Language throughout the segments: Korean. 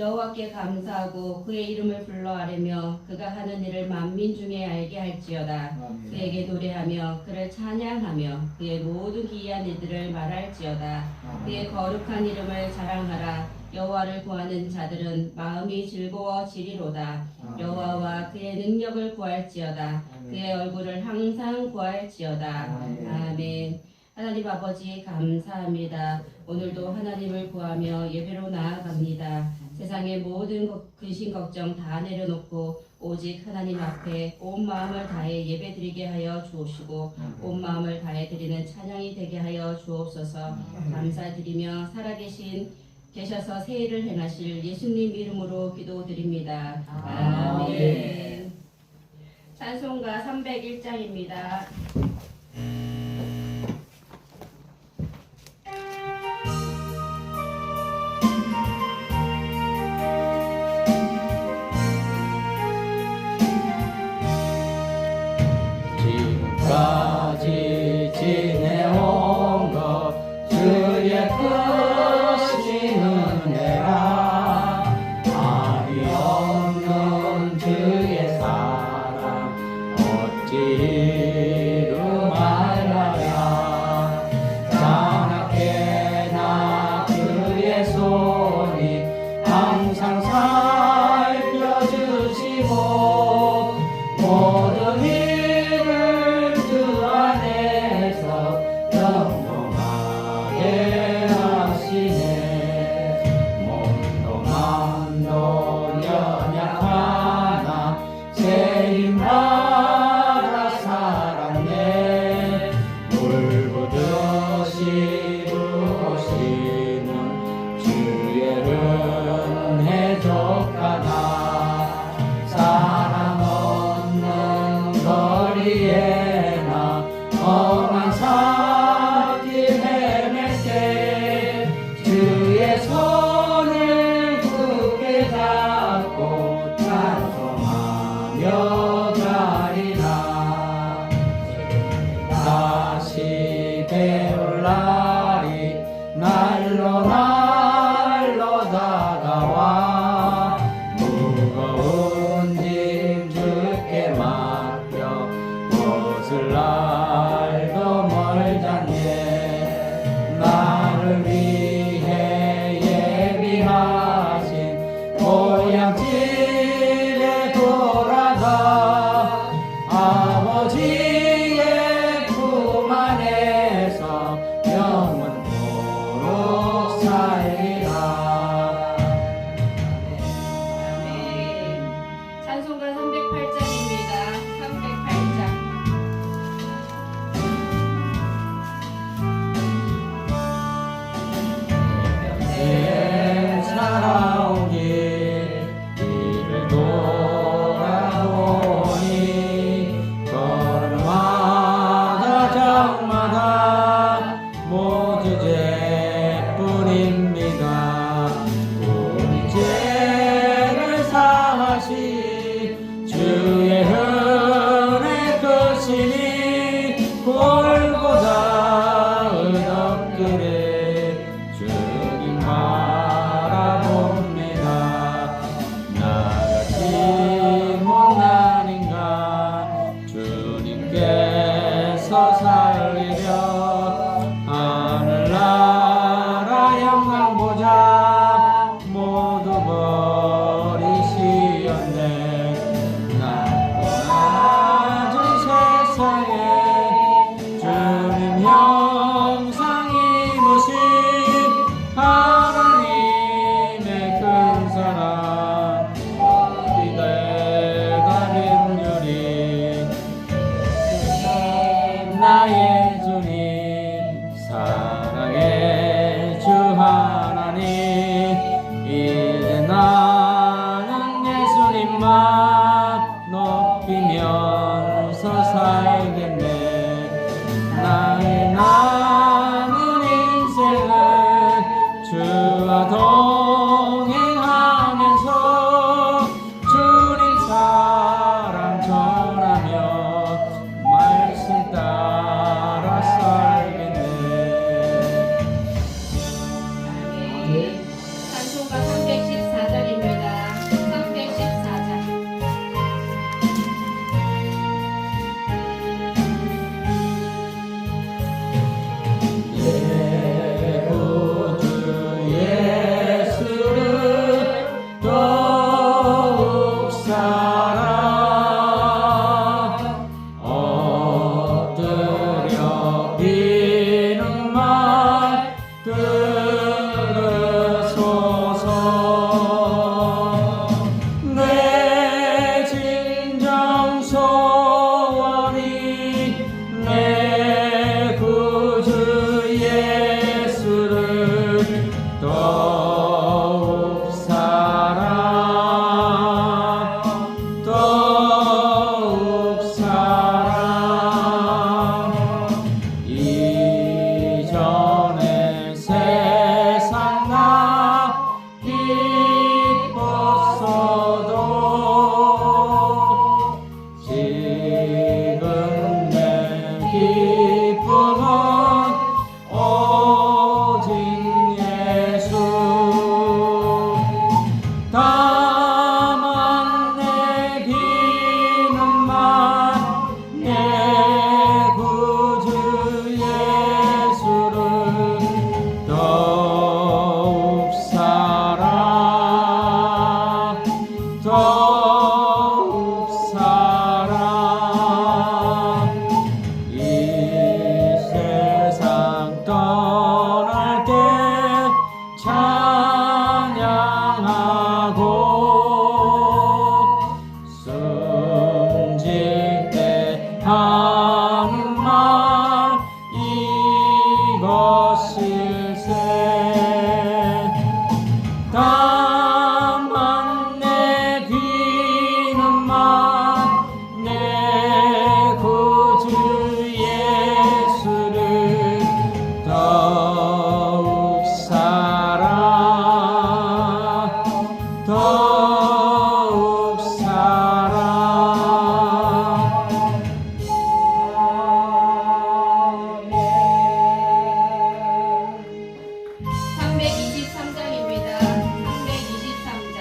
여호와께 감사하고 그의 이름을 불러 아뢰며 그가 하는 일을 만민 중에 알게 할지어다. 그에게 노래하며 그를 찬양하며 그의 모든 기이한 일들을 말할지어다. 그의 거룩한 이름을 자랑하라. 여호와를 구하는 자들은 마음이 즐거워지리로다. 여호와와 그의 능력을 구할지어다. 그의 얼굴을 항상 구할지어다. 아멘. 하나님 아버지 감사합니다. 오늘도 하나님을 구하며 예배로 나아갑니다. 세상의 모든 근심 걱정 다 내려놓고 오직 하나님 앞에 온 마음을 다해 예배드리게 하여 주옵시고 온 마음을 다해 드리는 찬양이 되게 하여 주옵소서. 감사드리며 살아계신 계셔서 새해를 행하실 예수님 이름으로 기도드립니다. 아멘. 찬송가 301장입니다. 지금까지 지내온 것 주의 크신 은혜라 아리 없는 주의 사랑 어찌 이루말라야 장하게나 그의 손이 항상 살펴주시고 모든 일을 주 안에서 영롱하게 하시네. 몸도 마음도 연약하나 새 힘 받아 살았네. 물부듯이 부으시는 주의 은혜 족하나 사랑 없는 거리에나 험한 산길 헤맬 때 주의 손을 굳게 잡고 찬송하며 가리라. 다시 배울 날이 날로 다가와 무거운 짐 주께 맡겨 벗을 날도 멀잖네. 나를 위해 예비하신 고향집에 돌아가 아버지의 품 안에서 영원토록 살리라. 아멘. 찬송가 308장입니다. 308장. 내 살아온 길을 돌아보니 걸음마다 적마다 모두 죄뿐입니다. 우리 죄를 사하신 주의 은혜 크시니 골고다 의덕들에 주님 바라봅니다. 나같이 못난 인간 주님께서 살리려 하늘나라 영광 보자 모두 버리시었네. 낮고 낮은 세상에 주님 형상 입으신 하나님의 큰 사랑 어디 내가 빈주니 나의 주님 사랑의 주 하나님 이제 나는 예수님만 높이면서 살겠네. 나의 남은 인생은 주와 동행하면서 주님 사랑 전하며 말씀 따라 살겠네. 아멘. 찬송가 314장입니다. 소원이 내 구주 예수를 더욱 사랑 이전에 세상 나 기뻤어도 지금 내 기쁨은 오직 예수 다만 내 기는만 내 구주 예수를 더욱 사랑 이 세상 떠날 때 찬양하고 숨질 때 하는 말 이것일세 다만 내 귀는만 내 구주 예수를 더욱 사랑 아멘. 323장입니다. 323장.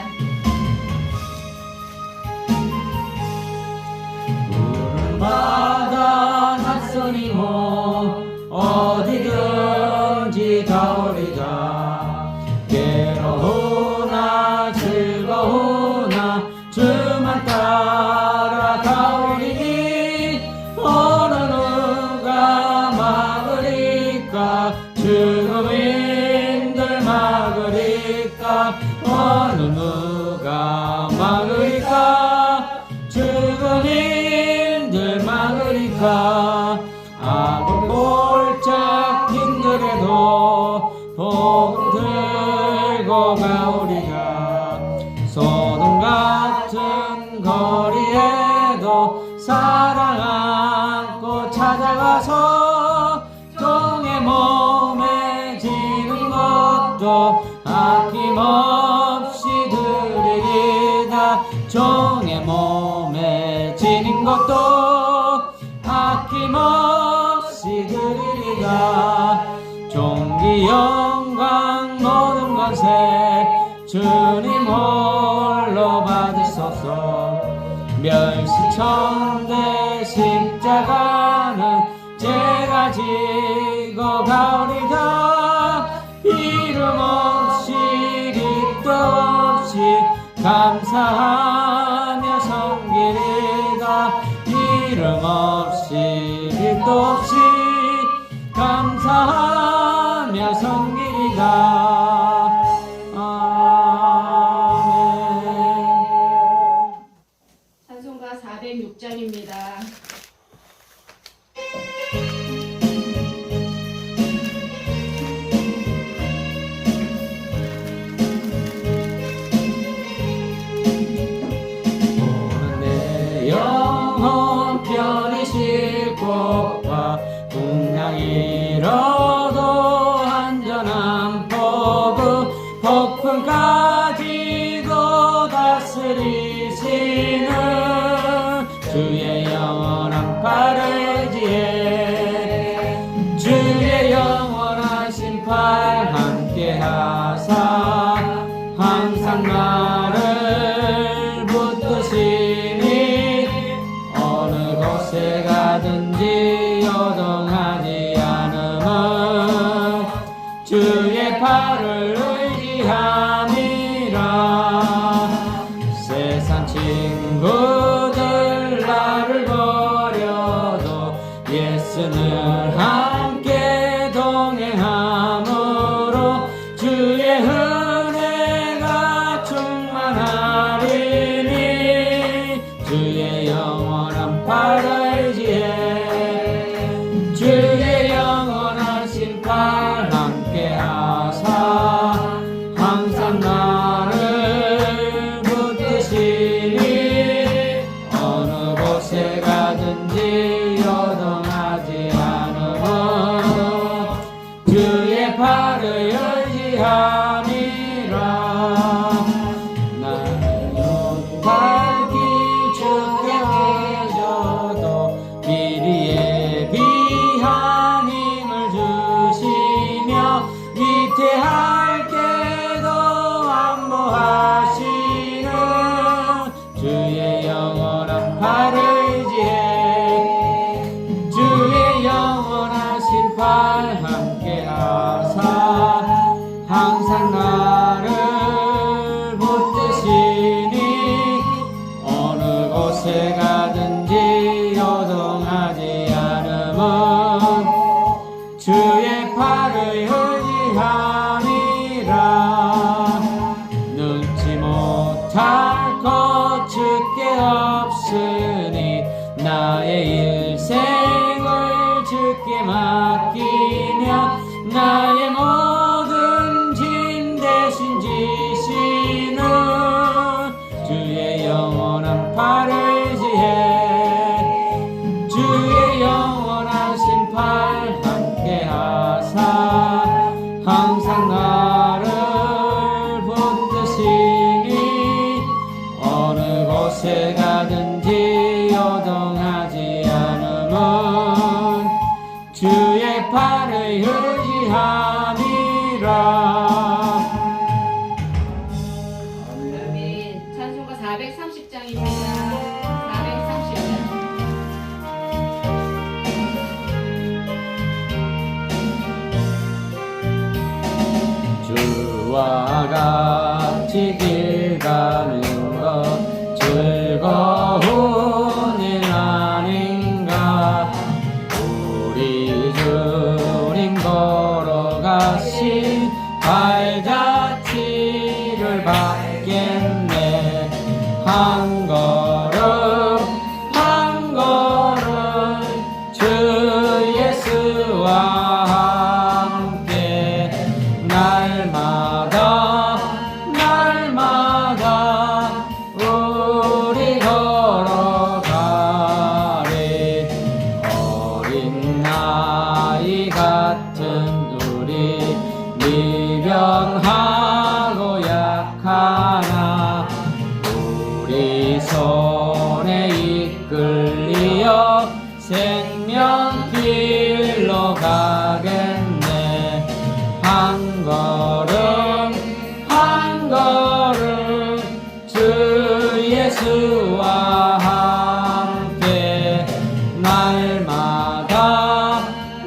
푸른 바다 낯선이 몸 어디든지 가오리다 괴로우나 즐거우나 주만 따라 가오리니 어느 누가 막으리까 죽음인들 막으리까 어느 누가 막으리까 죽음인들 막으리까 아무 골짝 힘들어도 복음 들고 가오리가 소돔 같은 거리에도 사랑 안고 찾아가서 종의 몸에 지는 것도 아낌없이 드리리다 종의 몸에 지는 것도 아낌없이 드리리다 종기 영광 모든 것에 주님 홀로 받으소서 멸시천대 십자가는 제가 지고 가오리다 이름 없이 깃도 없이 감사하며 섬기리다 이름 없이 깃도 없이 감사하며 섬기리다 아멘. 찬송가 406장입니다. 오늘 내 영혼 편히 싣고 와 풍랑 잃어도 안전한 포구 폭풍까지도 다스리시는 주의 영원한 팔의지에 주의 영원한 심판 함께 하사 항상 나를 붙드시니 어느 곳에 가든지 요동하지 않음은 주의 팔을 의지함이라 세상 친구들 나를 버려도 예수는 함께 동행함으로 주의 은혜가 충만하리니 주의 영원한 팔을 지혜 주의 영원하신 팔 함께 하사 항상 나를 붙드시니 어느 곳에 가든지 요동하지 않음은 주의 팔을 의지함이라 나는 밝히 주께 해줘도 미리 예비한 힘을 주시며 위태할 때도 안보하시는 주의 영원한 팔을 의지해 주의 영원하신 팔 함께 하사 항상 나를 붙드시니 어느 곳에 가든지 요동하지 않음은 주의 팔을 의지함이라 눈치 못할 것 주께 없으니 나의 일생을 주께 맡기며 나의 모든 짐 대신 지시는 주의 영원한 팔을 지혜 주의 영원하신 팔 함께 하사 항상 나를 붙드시니 어느 곳에 가든지 요동하지 않음은 주의 팔을 의지함이라. 아멘. 찬송가 430장입니다. 430장. 주와 같이 길 가는 것 즐거운 일 아닌가 우리 주님 걸어가신 발자취를 받겠네 한 걸음 한 걸음 주 예수와 함께 날마다 날마다 우리 걸어가리 어린 나이 같은 우리 미련하고 약하나 우리 손에 이끌리어 생명길로 가겠네 한 걸음 한 걸음 주 예수와 함께 날마다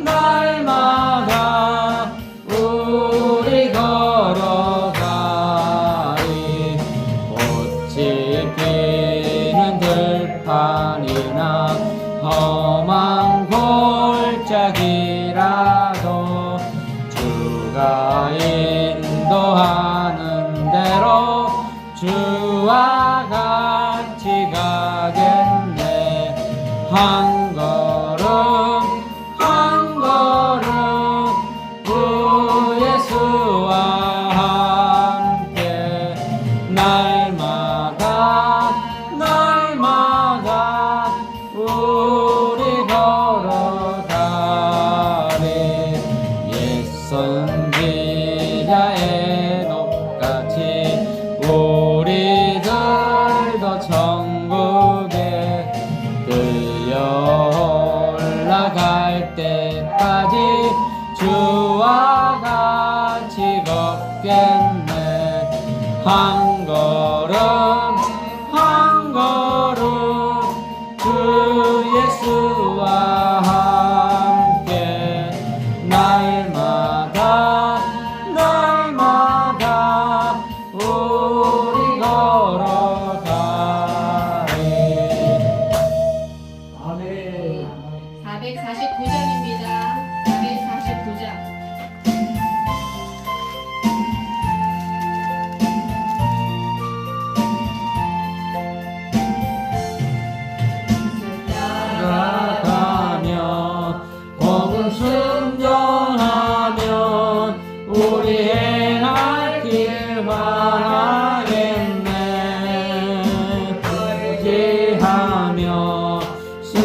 날마다 우리 걸어가리 꽃이 피는 들판이나 험한 골짜기라도 주가 인도하는 대로 주와 같이 가겠네 한 걸음 한 걸음 주 예수와 함께 날마다 날마다 우리 걸어가리 옛 선지자 에녹같이 우리들도 천국에 들려 올라갈 때까지 주와 같이 걷겠네 한 걸음 한 걸음 주 예수와 함께 날마다 날마다 우리 걸어가리. 아멘. 449장입니다. 449장.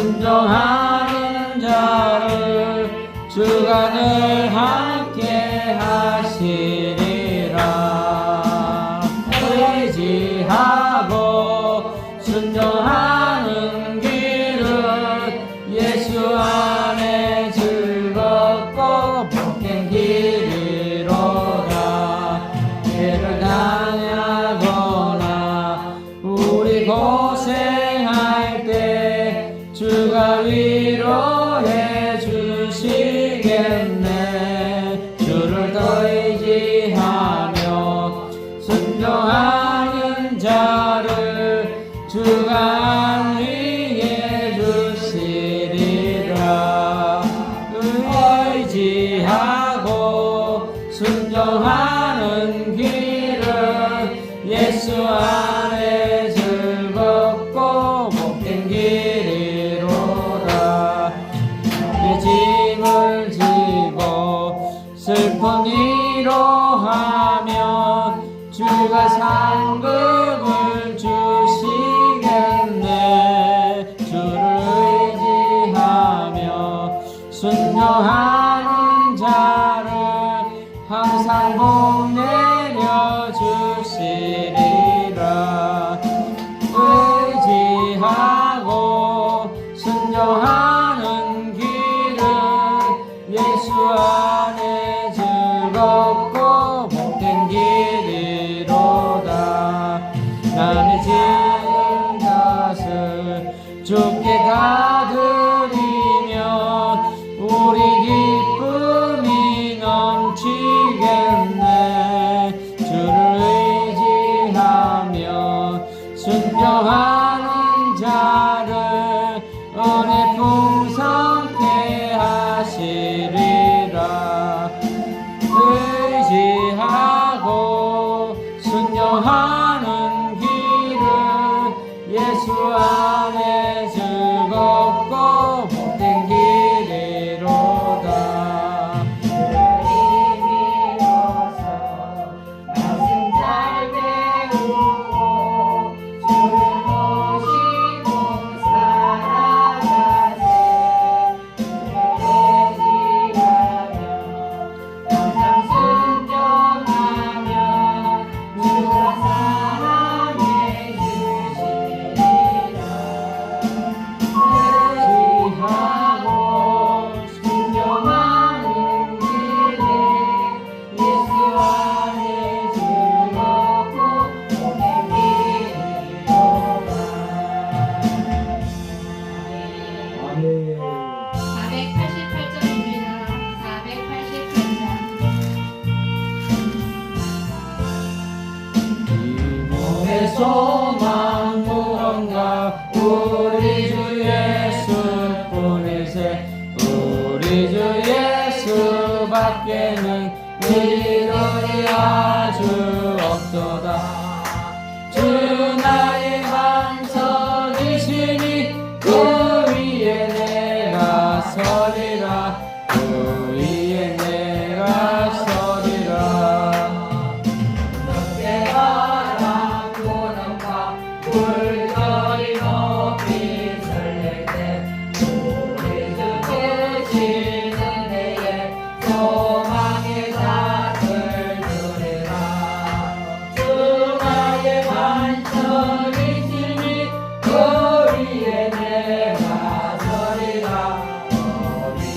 순종하는 자를 주가 늘 함께 하시리라. 의지하고 순종하는 길은 예수 안에 즐겁고 복된 길이로다. 죄를 당하거나 우리 고생할 때 주가 위로해 주시겠네. 주를 더 의지하며 순종하는 자를 주가 안위해 주시리라. 의지하고 순종하는 길은 예수 안에 즐겁고 복된 길이로다. 내 짐을 지고 슬픈 위로하며 주가 상급을 주시겠네. 주를 의지하며 순종하는 자를 항상 복 내려 주시리라. 의지하고 순종하는 길은 예수 안에 즐겁고 복된 길이로다. 남의 지은 것을 주께 다 드리며 우리 기쁨이 넘치겠네. 주를 의지하며 순종하는 자를 은혜 풍성케 하시리라. 의지하고 순종하는 길은 예수 안에 즐겁고 복된 길이로다. 믿어서 말씀 잘 배우고 주를 모시고 살아가세. 주를 의지하며 항상 순종하며 주가 사랑해 주시리라. 의지하고 순종하는 길에 예수 안에 즐겁고 복된 길이로다. 488점입니다. 488장. 이모의 소망 무언가 우리 주 예수뿐이세. 우리 주 예수밖에는 이름이 아주 없도다. 주 나의 반석이시니 그 위에 내가 서리라. 그 위에 내가 서리라. 때마다 구원과 물결이 높이 설렐 때 우리 주 계시는 데에 소망의 잣을 두리라. 주 나의 반석이시니 그 위에 내가 서리라. 그 위에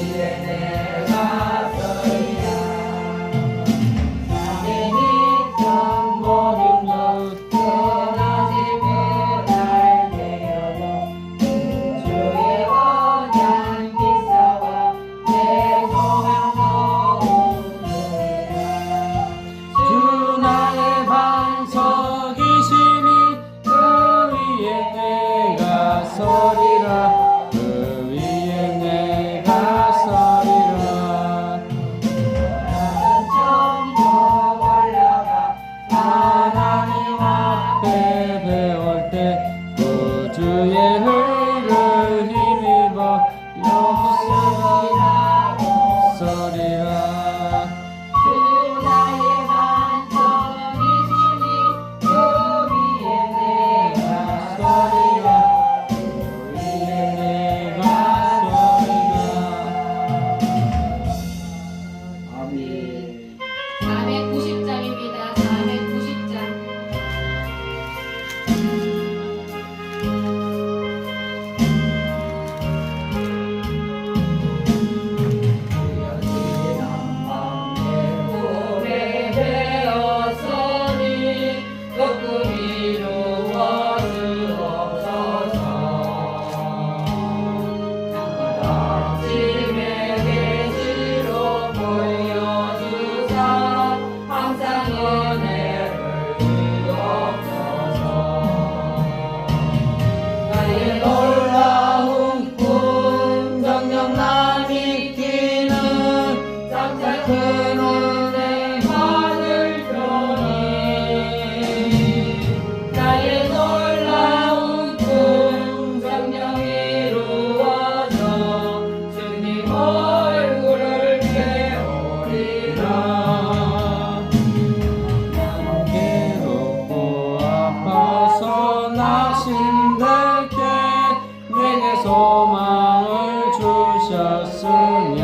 오셨으며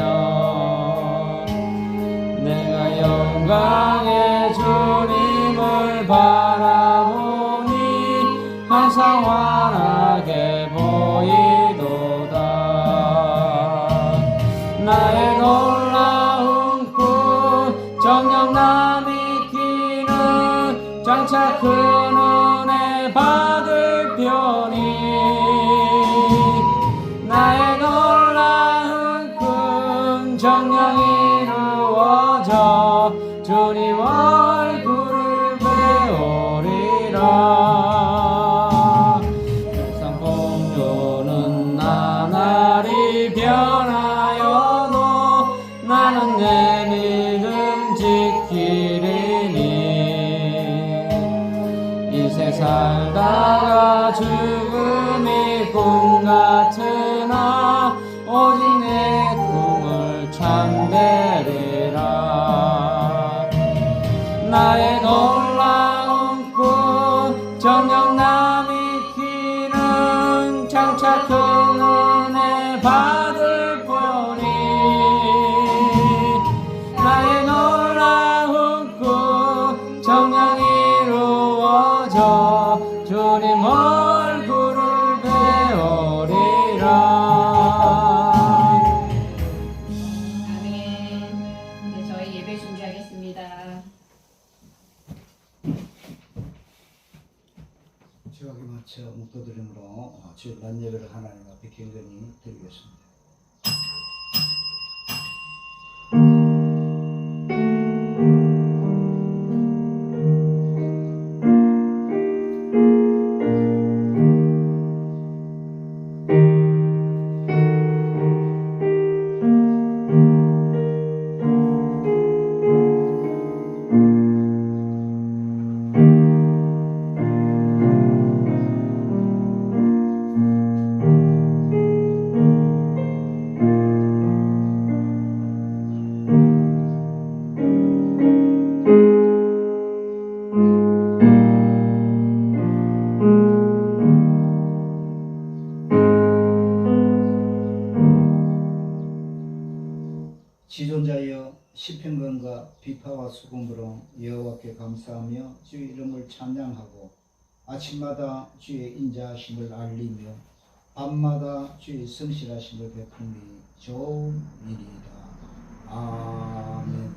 내가 영광의 주님을 바라보니 항상 환하게 보이도다. 나의 놀라운 꿈 정녕 남이 키는 장차 큰 은혜 받을 편이 나의 놀라운 꿈 정녕 이루어져 주님 얼굴을 배우리라. 항상 풍조는 나날이 변하여도 나는 내 믿음 지키리니 인생 살다가 죽음이 꿈 같으나 오직 내 꿈을 참되리라. 나의 놀라운 꿈 정녕 남이 키는 장차 큰 은혜 받을 뿐이 나의 놀라운 꿈 정녕 이루어져 주님 얼굴을 배우리라. 아멘. 이제 저희 예배 준비하겠습니다. 지각에 맞춰 묵도드림으로 주일날 예배를 하나님 앞에 경건히 드리겠습니다. 지존자여 시편권과 비파와 수금으로 여호와께 감사하며 주의 이름을 찬양하고 아침마다 주의 인자하심을 알리며 밤마다 주의 성실하심을 베풀니 좋은 일이다. 아멘.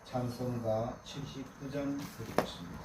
찬송가 79장 드리겠습니다.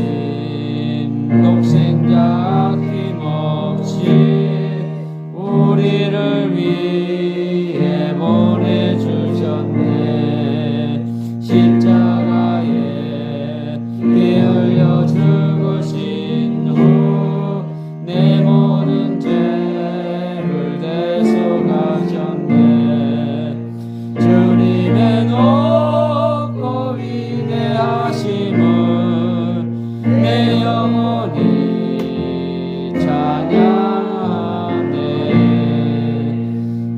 하나님 독생자 아낌없이 우리를 위해 보내주셨네. 십자가에 피 흘려 죽으신 후 내 모든 죄를 대속하셨네. 주님의 높고 위대하심을 내 영혼이 찬양하네.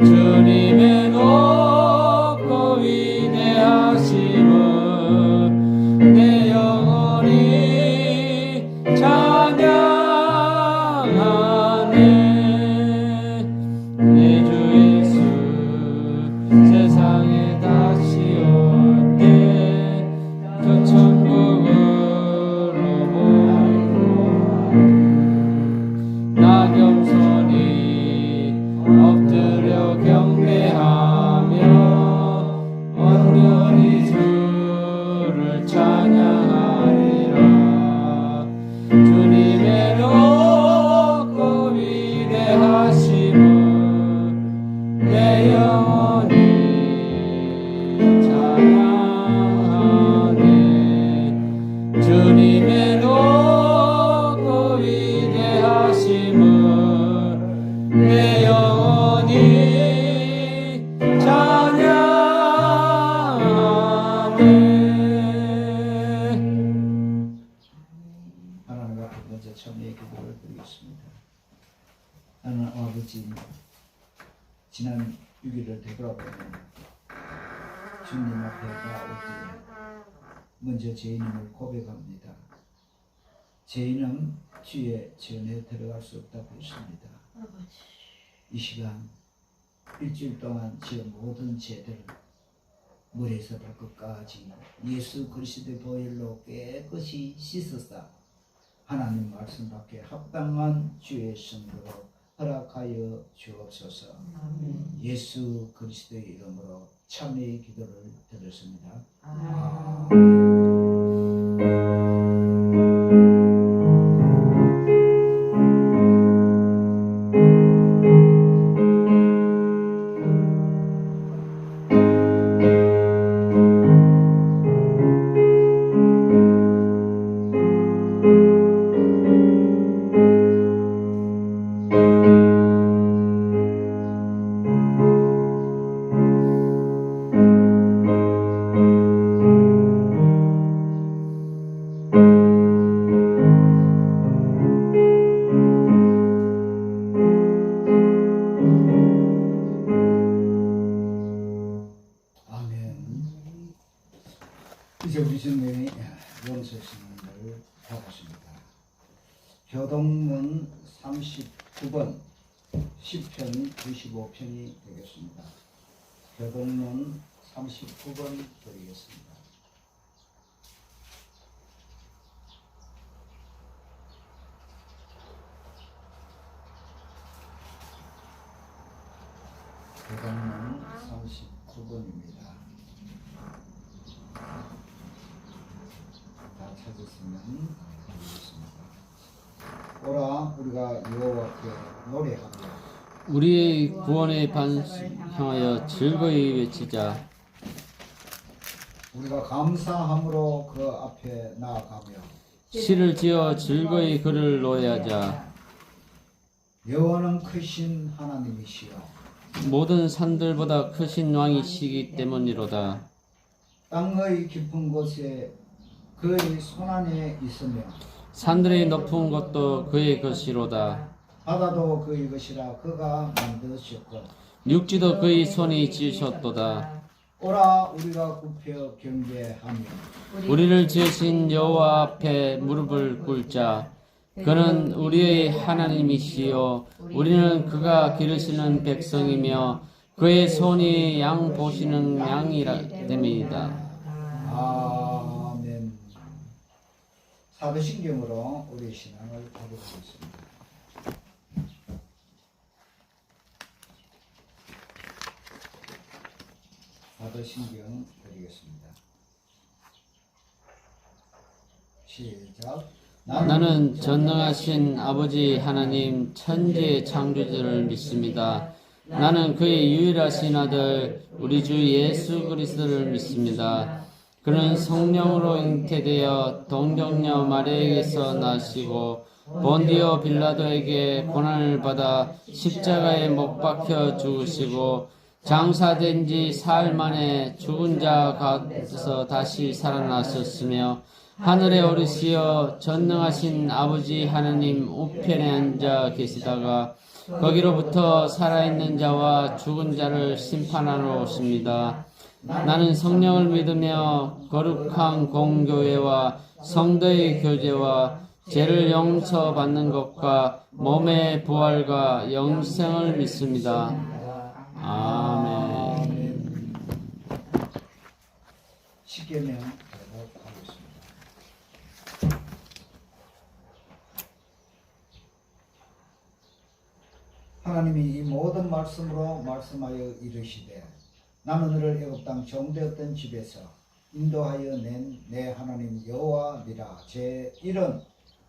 주님의 높고 위대하심을 내 영혼이 찬양하네. 내 주 예수 세상에 다시 올 때 저 천국으로 모이고 나 겸손히 엎드려 경배하며 온전히 주를 찬양하리라. 주님의 높고 위대하심을 내 영혼이 찬양하네. 주님의 높고 위대하심을 내 영혼이 찬양하네. 하나님 앞에 먼저 참여의 기도를 드리겠습니다. 하나님 아버지, 지난 6일을 되돌아보면 주님 앞에 나올 때 먼저 죄인임을 고백합니다. 죄인은 주의 전에 들어갈 수 없다고 했습니다. 이 시간 일주일 동안 지은 모든 죄들을 머리에서 발끝까지 예수 그리스도의 보혈로 깨끗이 씻어서 하나님 말씀 밖에 합당한 주의 성도로 허락하여 주옵소서. 예수 그리스도의 이름으로 참회의 기도를 드렸습니다. 이제 우리 주님의 용서신을 받았습니다. 교동문 39번 10편 95편이 되겠습니다. 교동문 39번 드리겠습니다. 교동문 39번입니다. 다 찾았으면 드리겠습니다. 오라 우리가 여호와께 노래하며 우리의 구원의 반 향하여 즐거이 외치자. 우리가 감사함으로 그 앞에 나아가며 시를 지어 즐거이 그를 노래하자. 여호와는 크신 하나님이시여 모든 산들보다 크신 왕이시기 때문이로다. 땅의 깊은 곳에 그의 손안에 있으며 산들의 높은 곳도 그의 것이로다. 바다도 그의 것이라 그가 만드셨고 육지도 그의 손이 지으셨도다. 오라 우리가 굽혀 경배하며 우리를 지으신 여호와 앞에 무릎을 꿇자. 그는 우리의 하나님이시요 우리는 그가 기르시는 백성이며 그의 손이 양 보시는 양이라 됨이다. 아멘. 사도신경으로 우리 신앙을 고백하겠습니다. 사도신경 드리겠습니다. 시작. 나는 전능하신 아버지 하나님 천지의 창조주를 믿습니다. 나는 그의 유일하신 아들 우리 주 예수 그리스도를 믿습니다. 그는 성령으로 잉태되어 동정녀 마리아에게서 나시고 본디오 빌라도에게 고난을 받아 십자가에 못 박혀 죽으시고 장사된 지 사흘 만에 죽은 자 가운데서 다시 살아나셨으며 하늘에 오르시어 전능하신 아버지 하나님 우편에 앉아 계시다가 거기로부터 살아있는 자와 죽은 자를 심판하러 오십니다. 나는 성령을 믿으며 거룩한 공교회와 성도의 교제와 죄를 용서받는 것과 몸의 부활과 영생을 믿습니다. 아멘. 십계명 대답하겠습니다. 하나님이 이 모든 말씀으로 말씀하여 이르시되 나는 너를 애굽 땅 종되었던 집에서 인도하여 낸 내 하나님 여호와니라. 제1은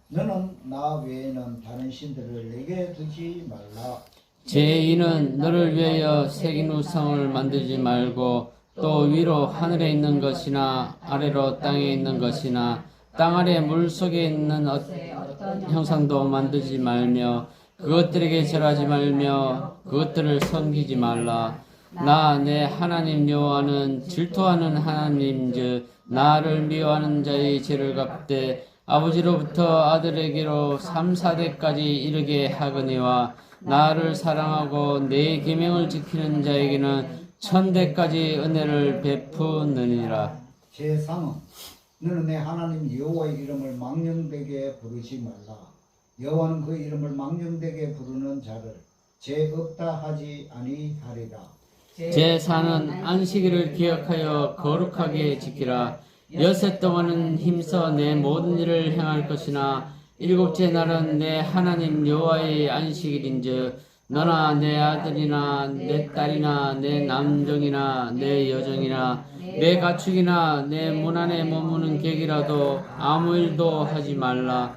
너는 나 외에는 다른 신들을 내게 두지 말라. 제2는 너를 위하여 새긴 우상을 만들지 말고 또 위로 하늘에 있는 것이나 아래로 땅에 있는 것이나 땅 아래 물 속에 있는 어떤 형상도 만들지 말며 그것들에게 절하지 말며 그것들을 섬기지 말라. 나 내 하나님 여호와는 질투하는 하나님인즉 나를 미워하는 자의 죄를 갚되 아버지로부터 아들에게로 3, 4대까지 이르게 하거니와 나를 사랑하고 내 계명을 지키는 자에게는 1000대까지 은혜를 베푸느니라. 제3은 너는 내 하나님 여호와의 이름을 망령되게 부르지 말라. 여호와는 그 이름을 망령되게 부르는 자를 죄 없다 하지 아니하리라. 제4는 안식일을 기억하여 거룩하게 지키라. 여섯 동안은 힘써 내 모든 일을 행할 것이나 일곱째 날은 내 하나님 여호와의 안식일인즉 너나 내 아들이나 내 딸이나 내 남종이나 내 여종이나 내 가축이나 내 문 안에 머무는 객이라도 아무 일도 하지 말라.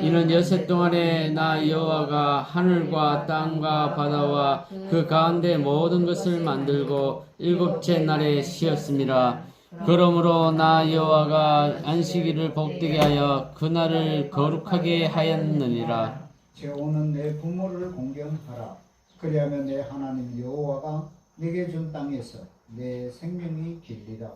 이는 여섯 동안에 나 여호와가 하늘과 땅과 바다와 그 가운데 모든 것을 만들고 일곱째 날에 쉬었습니다. 그러므로 나 여호와가 안식일을 복되게 하여 그날을 거룩하게 하였느니라. 제5는 내 부모를 공경하라. 그리하면 내 하나님 여호와가 내게 준 땅에서 내 생명이 길리라.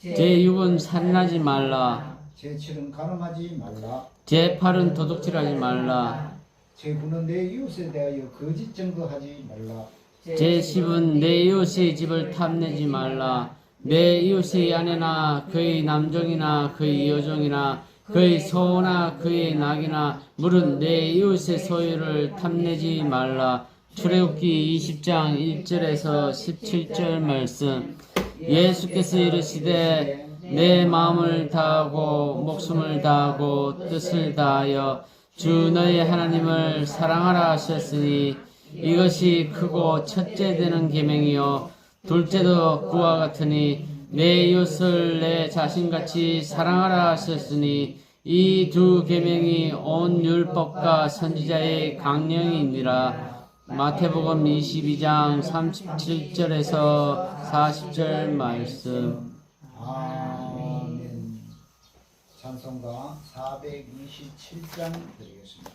제6은 살인하지 말라. 제7은 가늠하지 말라. 제8은 도둑질하지 말라. 제9는 내 이웃에 대하여 거짓 증거하지 말라. 제10은 내 이웃의 집을 탐내지 말라. 내 이웃의 아내나 그의 남종이나 그의 여종이나 그의 소나 그의 낙이나 물은 내 이웃의 소유를 탐내지 말라. 출애굽기 20장 1절에서 17절 말씀. 예수께서 이르시되 내 마음을 다하고 목숨을 다하고 뜻을 다하여 주 너의 하나님을 사랑하라 하셨으니 이것이 크고 첫째 되는 계명이요 둘째도 그와 같으니 내 이웃을 내 자신같이 사랑하라 하셨으니 이 두 계명이 온 율법과 선지자의 강령이니라. 마태복음 22장 37절에서 40절 말씀. 아멘. 찬송가 427장 드리겠습니다.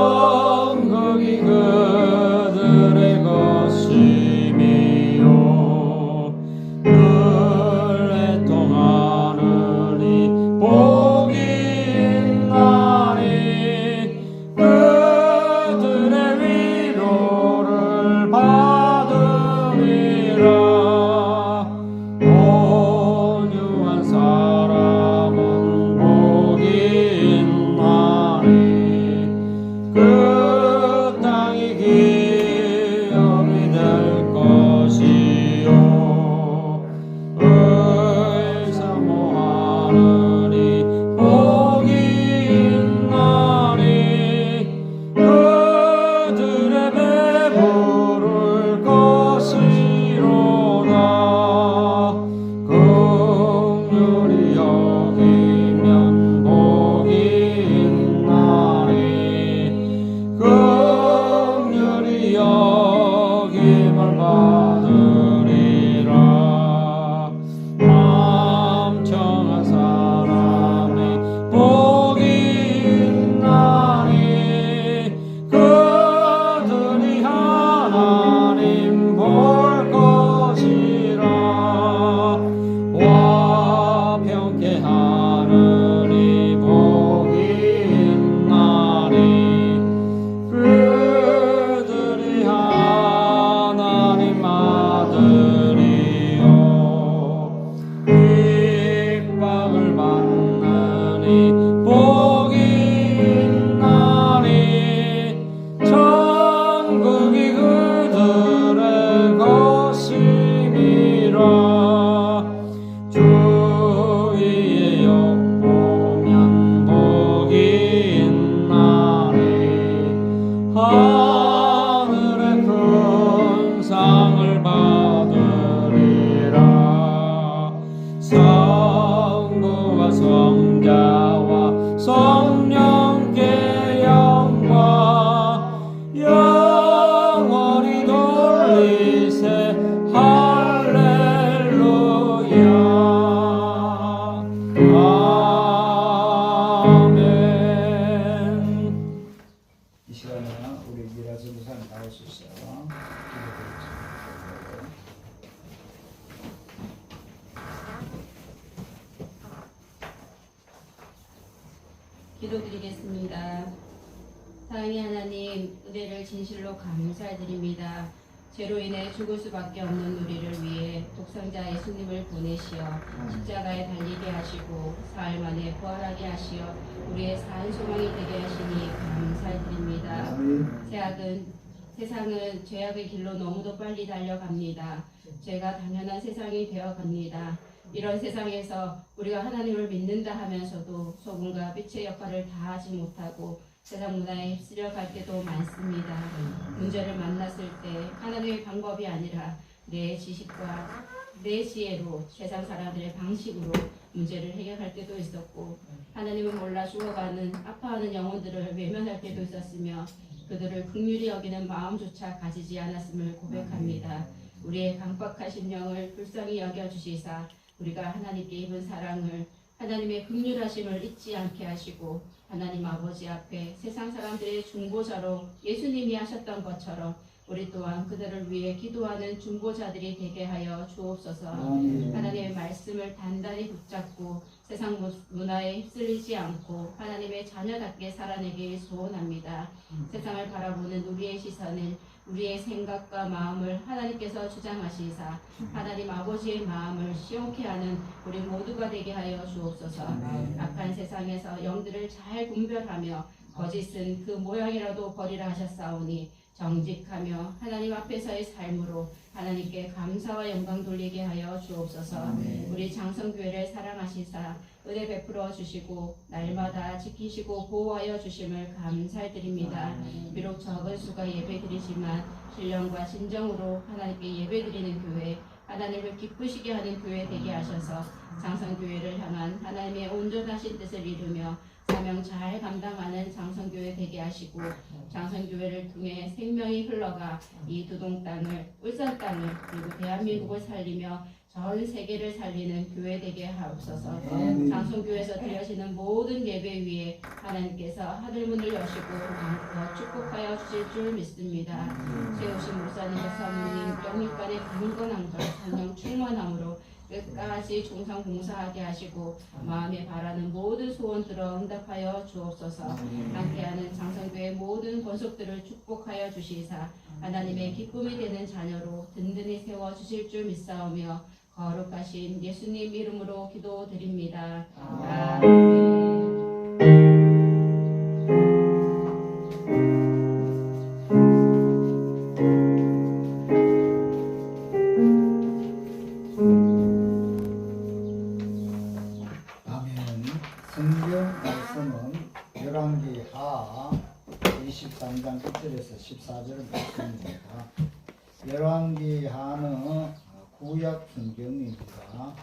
천국이 그 있나니 복이 있나니 천국이 그들의 것임이라 주 위에 엿보면 복이 있나니 하늘의 큰 상을 받으리라 성부와 성자와 성령께 영광 영원히 돌리세 할렐루야 아멘. 이 시간에 우리 미라 전도사님 나올 수 있어요. 기도드리겠습니다. 기도드리겠습니다. 사랑의 하나님, 은혜를 진실로 감사드립니다. 죄로 인해 죽을 수밖에 없는 우리를 위해 독생자 예수님을 보내시어 십자가에 달리게 하시고 사흘 만에 부활하게 하시어 우리의 산 소망이 되게 하시니 감사드립니다. 세상은 죄악의 길로 너무도 빨리 달려갑니다. 죄가 당연한 세상이 되어갑니다. 이런 세상에서 우리가 하나님을 믿는다 하면서도 소금과 빛의 역할을 다하지 못하고 세상 문화에 휩쓸려 갈 때도 많습니다. 문제를 만났을 때 하나님의 방법이 아니라 내 지식과 내 지혜로 세상 사람들의 방식으로 문제를 해결할 때도 있었고 하나님을 몰라 죽어가는 아파하는 영혼들을 외면할 때도 있었으며 그들을 긍휼히 여기는 마음조차 가지지 않았음을 고백합니다. 우리의 강박하신 영을 불쌍히 여겨주시사 우리가 하나님께 입은 사랑을 하나님의 긍휼하심을 잊지 않게 하시고 하나님 아버지 앞에 세상 사람들의 중보자로 예수님이 하셨던 것처럼 우리 또한 그들을 위해 기도하는 중보자들이 되게 하여 주옵소서. 하나님의 말씀을 단단히 붙잡고 세상 문화에 휩쓸리지 않고 하나님의 자녀답게 살아내길 소원합니다. 세상을 바라보는 우리의 시선을 우리의 생각과 마음을 하나님께서 주장하시사 하나님 아버지의 마음을 시원케 하는 우리 모두가 되게 하여 주옵소서. 악한 세상에서 영들을 잘 분별하며 거짓은 그 모양이라도 버리라 하셨사오니 정직하며 하나님 앞에서의 삶으로 하나님께 감사와 영광 돌리게 하여 주옵소서. 우리 장성교회를 사랑하시사 은혜 베풀어 주시고 날마다 지키시고 보호하여 주심을 감사드립니다. 비록 적은 수가 예배드리지만 신령과 진정으로 하나님께 예배드리는 교회, 하나님을 기쁘시게 하는 교회 되게 하셔서 장성교회를 향한 하나님의 온전하신 뜻을 이루며 사명 잘 감당하는 장성교회 되게 하시고 장성교회를 통해 생명이 흘러가 이 두동 땅을, 울산 땅을 그리고 대한민국을 살리며 전 세계를 살리는 교회 되게 하옵소서. 장성교회에서 드려지는 모든 예배 위에 하나님께서 하늘문을 여시고 마음껏 축복하여 주실 줄 믿습니다. 세우신 목사님의 사모님 영육간의 강건함과 성령 충만함으로 끝까지 종상 봉사하게 하시고 마음에 바라는 모든 소원 들어 응답하여 주옵소서. 함께하는 장성교회 모든 권속들을 축복하여 주시사 하나님의 기쁨이 되는 자녀로 든든히 세워 주실 줄 믿사오며 거룩하신 예수님 이름으로 기도드립니다. 아멘. 성경 말씀은 열왕기하 23장 1절에서 14절 말씀입니다. 열왕기하는 구약 성경입니다.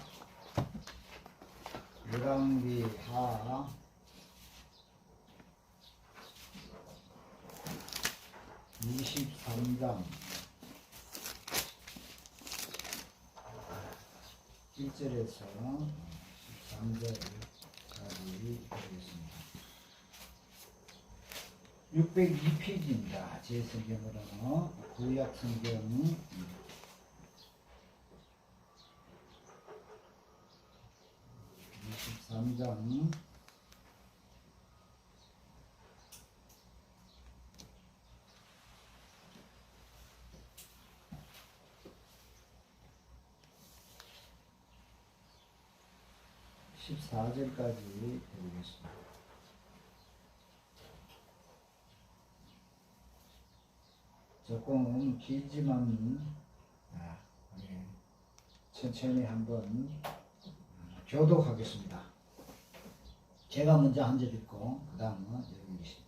열왕기하 23장 1절에서 13절까지 보겠습니다. 602페이지입니다. 제 성경으로는 구약 성경 23장 14 14절까지 드리겠습니다. 조금 길지만 우리 천천히 한번 교독하겠습니다. 제가 먼저 한 절 읽고 그 다음은 여러분이십니다.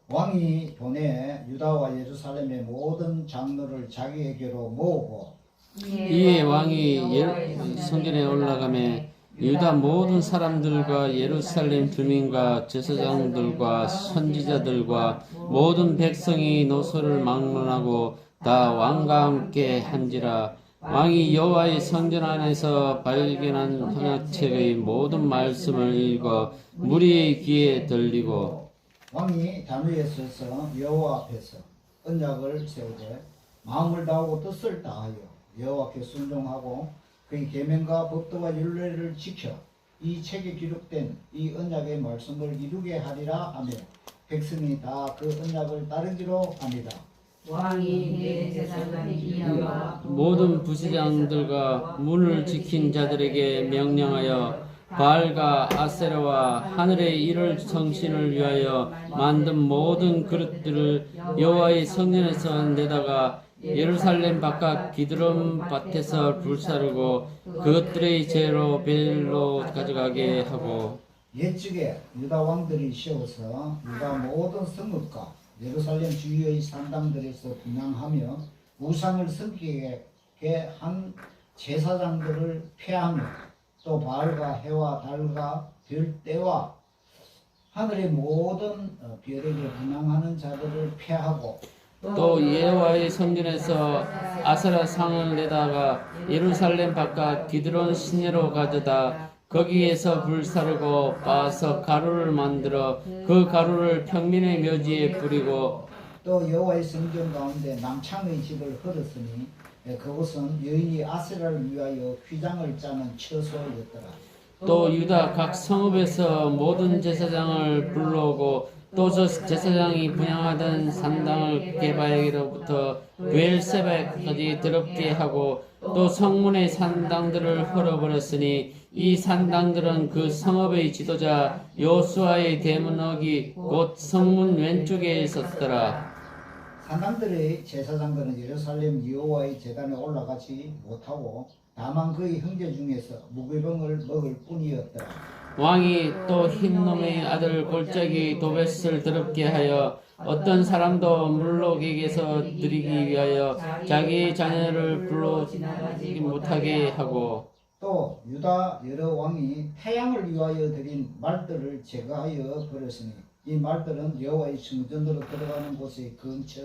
왕이 보내 유다와 예루살렘의 모든 장로를 자기에게로 모으고 이에 왕이 성전에 올라가매 유다 모든 사람들과 예루살렘 주민과 제사장들과 선지자들과 모든 백성이 노소를 막론하고 다 왕과 함께 한지라. 왕이 여호와의 성전 안에서 발견한 언약책의 모든 말씀을 읽어 무리의 귀에 들리고 왕이 단 위에 서서 여호와 앞에서 언약을 세우되 마음을 다하고 뜻을 다하여 여호와께 순종하고 그의 계명과 법도와 율례를 지켜 이 책에 기록된 이 언약의 말씀을 이루게 하리라 하며 백성이 다 그 언약을 따르기로 합니다. 왕이 내 제사장의 이야와 모든 부시장들과 문을 지킨 자들에게 명령하여 바알과 아세라와 하늘의 이를 성신을 위하여 만든 모든 그릇들을 여호와의 성전에서 내다가 예루살렘 바깥 기드론 밭에서 불사르고 그것들의 죄로 벨로 가져가게 하고 옛적에 유다 왕들이 세워서 유다 모든 성읍과 예루살렘 주위의 산당들에서 분향하며 우상을 섬기게 한 제사장들을 폐하며 또 바알과 해와 달과 별대와 하늘의 모든 별에게 분향하는 자들을 폐하고 또 여호와의 성전에서 아세라 상을 내다가 예루살렘 바깥 기드론 시내로 가져다 거기에서 불사르고 빻아서 가루를 만들어 그 가루를 평민의 묘지에 뿌리고 또 여호와의 성전 가운데 남창의 집을 헐었으니 그곳은 여인이 아세라를 위하여 휘장을 짜는 처소였더라. 또 유다 각 성읍에서 모든 제사장을 불러오고 또 저 제사장이 분향하던 산당을 게바에게로부터 브엘세바까지 더럽게 하고 또 성문의 산당들을 헐어버렸으니 이 산당들은 그 성읍의 지도자 요수아의 대문역이 곧 성문 왼쪽에 있었더라. 산당들의 제사장들은 예루살렘 여호와의 제단에 올라가지 못하고 다만 그의 형제 중에서 무교병을 먹을 뿐이었더라. 왕이 또 흰놈의 아들 골짜기 도벳을 더럽게 하여 어떤 사람도 물록에게서 드리기 위하여 자기 자녀를 불러오지 못하게 하고 또 유다 여러 왕이 태양을 위하여 드린 말들을 제거하여 버렸으니 이 말들은 여호와의 성전으로 들어가는 곳의 근처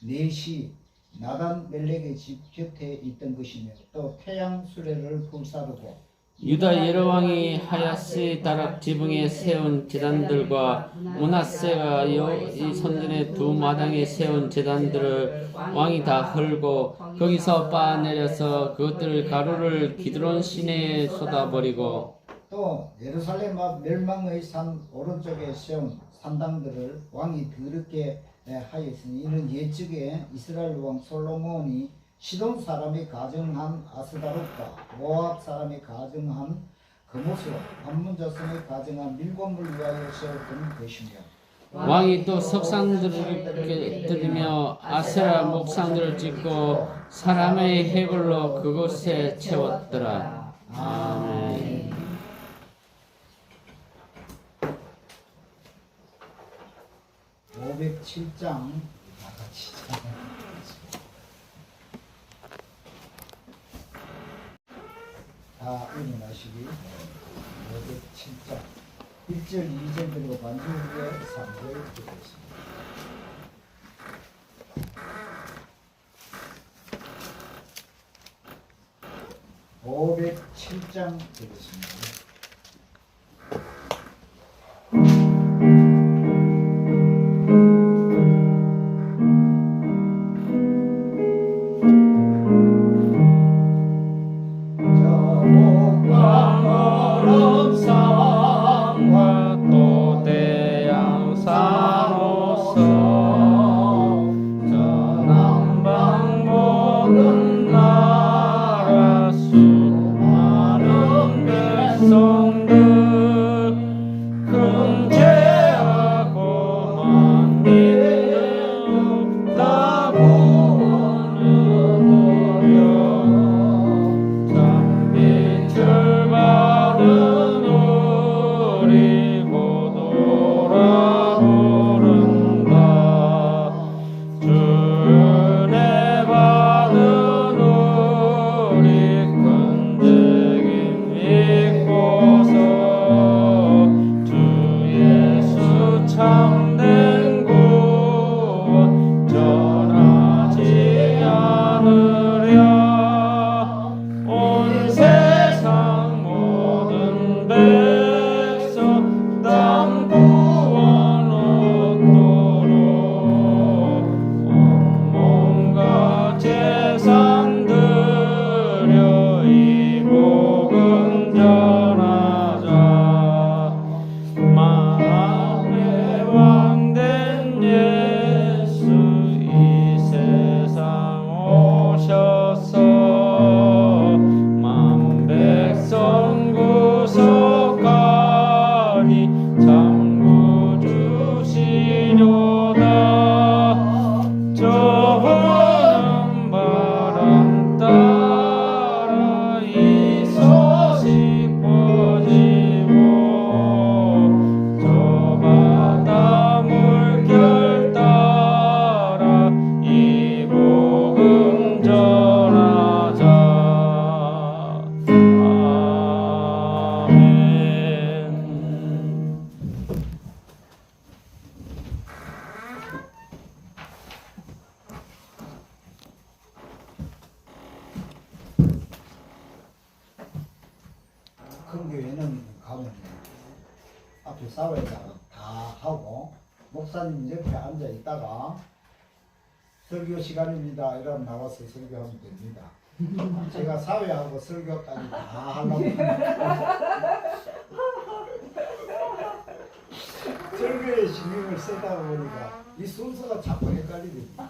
네시 나단 멜렉의 집 곁에 있던 것이며 또 태양 수레를 불사르고 유다 여러 왕이 하야스 다락 지붕에 세운 제단들과 문하세가 이 성전의 두 마당에 세운 제단들을 왕이 다 헐고 거기서 빻아내려서 그것들 가루를 기드론 시내에 쏟아버리고 또 예루살렘 앞 멸망의 산 오른쪽에 세운 산당들을 왕이 더럽게 하였으니 이는 옛적에 이스라엘 왕 솔로몬이 시돈 사람이 가정한 아스다롯과 모압 사람이 가정한 그모스와 암몬 자손이 가정한 밀곤을 위하여 세웠던 것이며 왕이 또 석상들을 들이며 아세라 목상들을 짓고 사람의 해골로 그곳에 채웠더라. 아멘. (507장) 다 같이 다 일어나시기 507장 1절 2절 그리고 반주 후에 3절 드리겠습니다. (507장) 드리겠습니다. 모든 나라 수많은 앞에 사회에다가 다 하고 목사님 옆에 앉아 있다가 설교 시간입니다 이러면 나와서 설교하면 됩니다. 제가 사회하고 설교까지 다 하려고 합니다. 설교에 신경을 쓰다 보니까 이 순서가 자꾸 헷갈리거든요.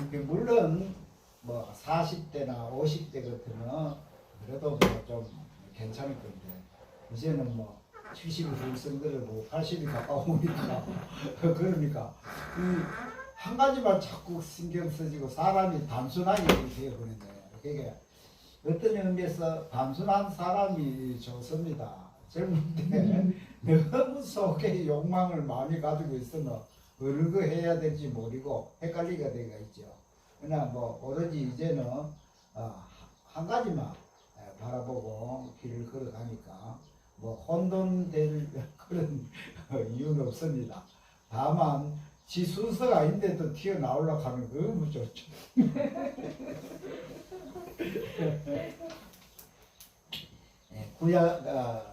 이게 물론 뭐 40대나 50대 같으면 그래도 뭐 좀 괜찮을 건데 이제는 뭐 70이 훌쩍 들고 80이 가까우니까 그러니까 이 한 가지만 자꾸 신경 쓰지고 사람이 단순하게 되어버렸네요. 그게 어떤 의미에서 단순한 사람이 좋습니다. 젊을 때 너무 속에 욕망을 많이 가지고 있으면 어느 거 해야 될지 모르고 헷갈리게 되가 있죠. 그러나 뭐 오로지 이제는 한 가지만 바라보고 길을 걸어가니까 뭐 혼돈될 그런 이유는 없습니다. 다만 지 순서가 아닌데도 튀어나오려고 하면 너무 좋죠. 구약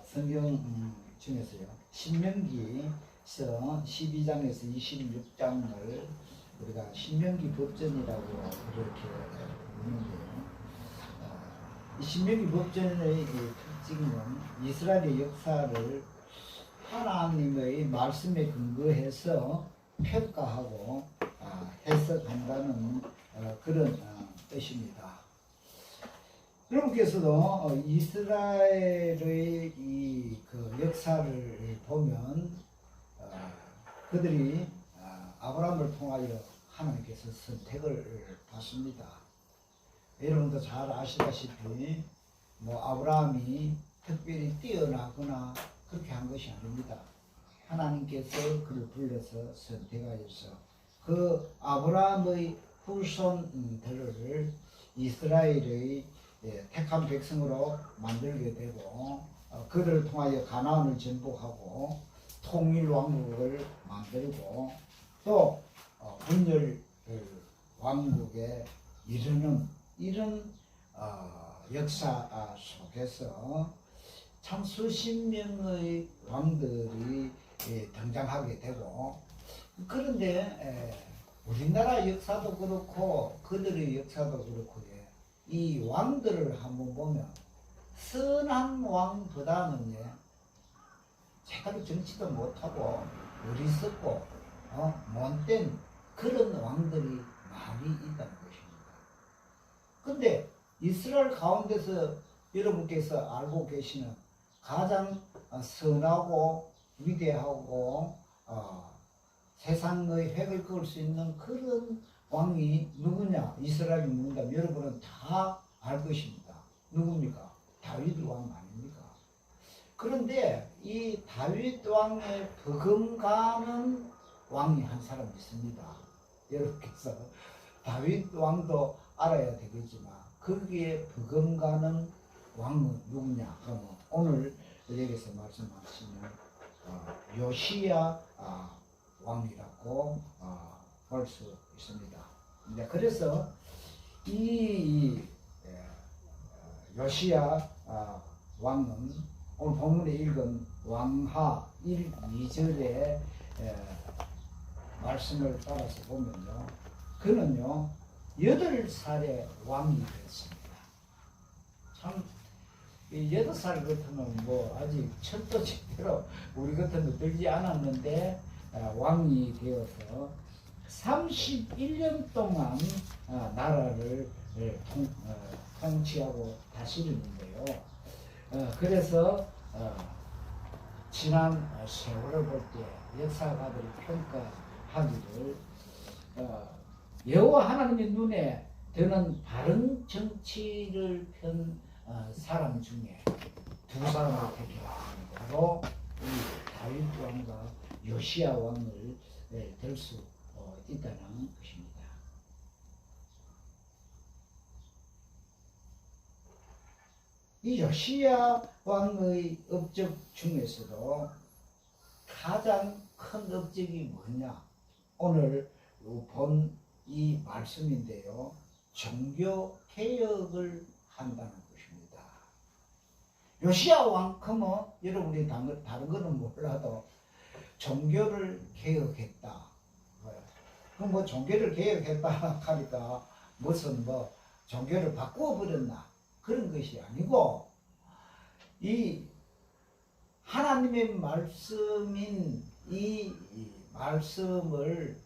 성경 중에서요. 신명기서 12장에서 26장을 우리가 신명기 법전이라고 그렇게 부르는데요. 이 신명기 법전의 특징은 이스라엘의 역사를 하나님의 말씀에 근거해서 평가하고 해석한다는 그런 뜻입니다. 여러분께서도 이스라엘의 그 역사를 보면 그들이 아브라함을 통하여 하나님께서 선택을 받습니다. 여러분도 잘 아시다시피 뭐 아브라함이 특별히 뛰어나거나 그렇게 한 것이 아닙니다. 하나님께서 그를 불러서 선택하여서 그 아브라함의 후손들을 이스라엘의 택한 백성으로 만들게 되고 그들을 통하여 가나안을 정복하고 통일 왕국을 만들고 또 분열 왕국에 이르는 이런 역사 속에서 참 수십 명의 왕들이 등장하게 되고 그런데 우리나라 역사도 그렇고 그들의 역사도 그렇고 이 왕들을 한번 보면 선한 왕보다는 제대로 정치도 못하고 어리석고 못된 그런 왕들이 많이 있다는 것입니다. 근데 이스라엘 가운데서 여러분께서 알고 계시는 가장 선하고 위대하고 세상의 획을 그을 수 있는 그런 왕이 누구냐? 이스라엘이 누군가? 여러분은 다 알 것입니다. 누굽니까? 다윗 왕 아닙니까? 그런데 이 다윗 왕의 버금가는 왕이 한 사람 있습니다. 여러분께서 다윗 왕도 알아야 되겠지만 거기에 버금가는 왕은 누구냐? 그러면 오늘 여기서 말씀하시는 요시야 왕이라고 볼 수 있습니다. 그래서 이 요시야 왕은 오늘 본문에 읽은 왕하 1, 2절의 말씀을 따라서 보면요. 그는요 8살의 왕이 되었습니다. 참 8살 같으면 뭐 아직 철도 제대로 우리 같은 거 들지 않았는데 왕이 되어서 31년 동안 나라를 통치하고 다스리는데요. 그래서 지난 세월을 볼 때 역사가들이 평가하기를 여호와 하나님의 눈에 드는 바른 정치를 편 사람 중에 두 사람을 택해왔습니다. 바로 이 다윗 왕과 요시야 왕을 들 수 있다는 것입니다. 이 요시야 왕의 업적 중에서도 가장 큰 업적이 뭐냐? 오늘 본 이 말씀인데요. 종교 개혁을 한다는 것입니다. 요시야 왕큼은 여러분이 다른 거는 몰라도 종교를 개혁했다. 그럼 뭐 종교를 개혁했다 하니까 무슨 뭐 종교를 바꾸어 버렸나 그런 것이 아니고 이 하나님의 말씀인 이 말씀을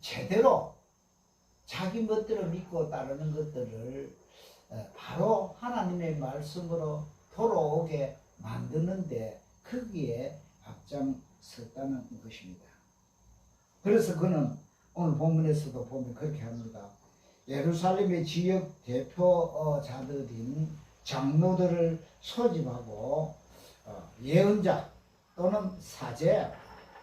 제대로 자기 멋대로 믿고 따르는 것들을 바로 하나님의 말씀으로 돌아오게 만드는데 거기에 앞장섰다는 것입니다. 그래서 그는 오늘 본문에서도 보면 그렇게 합니다. 예루살렘의 지역 대표자들인 장로들을 소집하고 예언자 또는 사제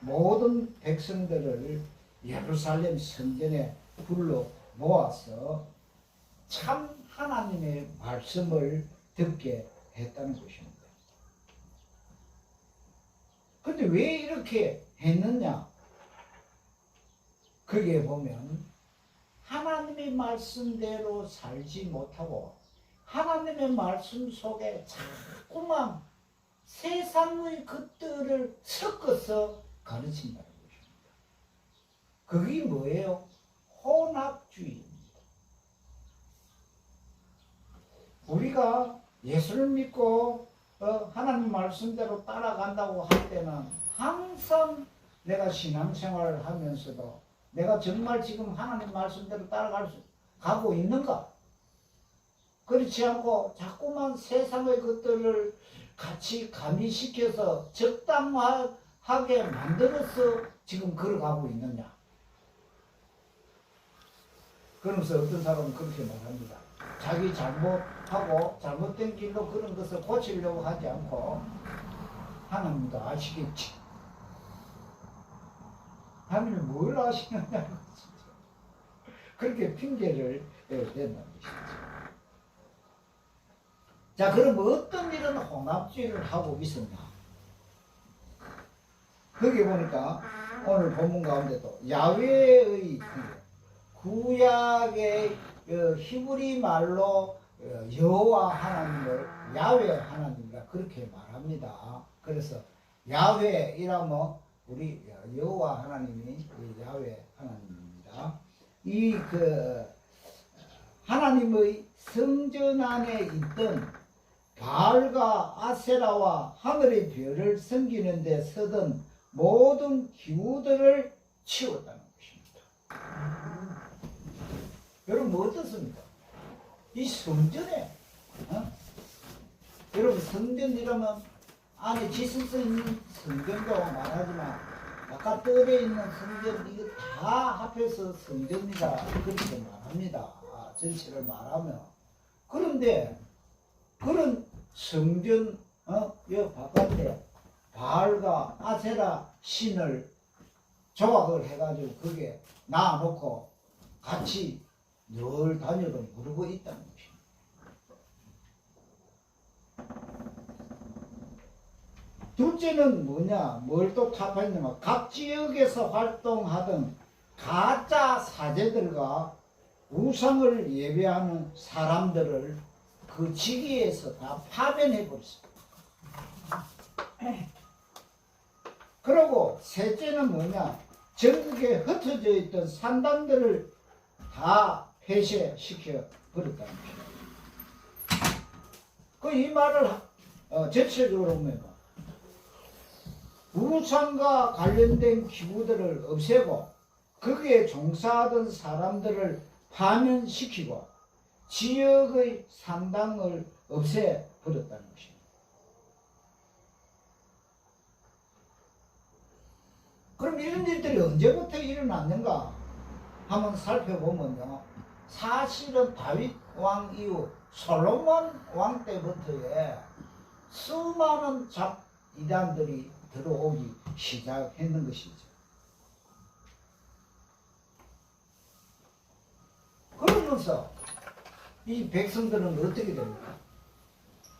모든 백성들을 예루살렘 성전에 불러 모아서 참 하나님의 말씀을 듣게 했다는 것입니다. 근데 왜 이렇게 했느냐? 거기에 보면 하나님의 말씀대로 살지 못하고 하나님의 말씀 속에 자꾸만 세상의 것들을 섞어서 가르친다는 것입니다. 그게 뭐예요? 혼합주의입니다. 우리가 예수를 믿고 하나님 말씀대로 따라간다고 할 때는 항상 내가 신앙생활을 하면서도 내가 정말 지금 하나님 말씀대로 가고 있는가? 그렇지 않고 자꾸만 세상의 것들을 같이 가미시켜서 적당하게 만들어서 지금 걸어가고 있느냐? 그러면서 어떤 사람은 그렇게 말합니다. 자기 잘못하고 잘못된 길로 그런 것을 고치려고 하지 않고 하나님도 아시겠지. 하나님이 뭘 아시느냐고 그렇게 핑계를 댄다는 것이죠. 자, 그럼 어떤 이런 혼합주의를 하고 있었냐? 거기 보니까 오늘 본문 가운데도 야훼의 구약의 히브리 말로 여호와 하나님을 야훼 하나님이라 그렇게 말합니다. 그래서 야훼이라면 우리 여호와 하나님이 야훼 하나님입니다. 이 하나님의 성전 안에 있던 바알과 아세라와 하늘의 별을 섬기는 데 서던 모든 기구들을 치웠다는 것입니다. 여러분 뭐 어떻습니까? 이 성전에 여러분 성전이라면 안에 지승성 있는 성전도 말하지만 아까 뜰에 있는 성전 이거 다 합해서 성전이다 그렇게 말합니다. 전체를 말하면 그런데 그런 성전 여 바깥에 바알과 아세라 신을 조각을 해가지고 거기에 놔놓고 같이 늘 다녀도 무르고 있다는 것입니다. 둘째는 뭐냐? 뭘 또 타파했냐면 각 지역에서 활동하던 가짜 사제들과 우상을 예배하는 사람들을 그 지기에서 다 파면해 버렸습니다. 그리고 셋째는 뭐냐? 전국에 흩어져 있던 산당들을 다 폐쇄시켜 버렸다는 것입니다. 이 말을 전체적으로 보면 우상과 관련된 기구들을 없애고 거기에 종사하던 사람들을 파면시키고 지역의 산당을 없애버렸다는 것입니다. 그럼 이런 일들이 언제부터 일어났는가 한번 살펴보면요. 사실은 다윗 왕 이후 솔로몬 왕 때부터의 수많은 잡이단들이 들어오기 시작했는 것이죠. 그러면서 이 백성들은 어떻게 됩니까?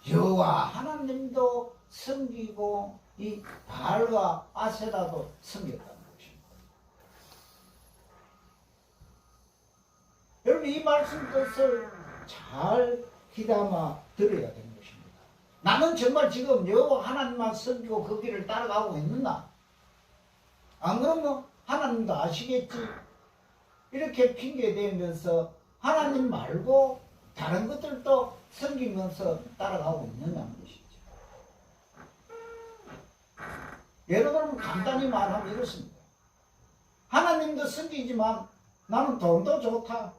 여호와 하나님도 섬기고 이 바알과 아세라도 섬겼다는 것입니다. 여러분 이 말씀 뜻을 잘 귀담아 들어야 되는 것입니다. 나는 정말 지금 여호와 하나님만 섬기고 그 길을 따라가고 있는가? 안 그러면 하나님도 아시겠지. 이렇게 핑계대면서 하나님 말고 다른 것들도 섬기면서 따라가고 있느냐는 것이죠. 예를 들면 간단히 말하면 이렇습니다. 하나님도 섬기지만 나는 돈도 좋다.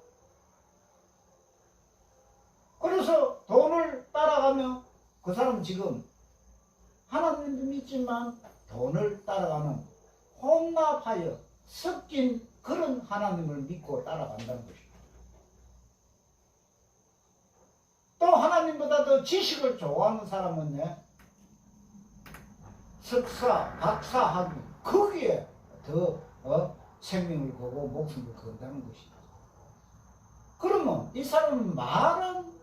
그래서 돈을 따라가며 그 사람은 지금 하나님도 믿지만 돈을 따라가는 혼합하여 섞인 그런 하나님을 믿고 따라간다는 것입니다. 또 하나님보다 더 지식을 좋아하는 사람은요, 석사, 박사하기 거기에 더 생명을 걸고 목숨을 건다는 것입니다. 그러면 이 사람은 말은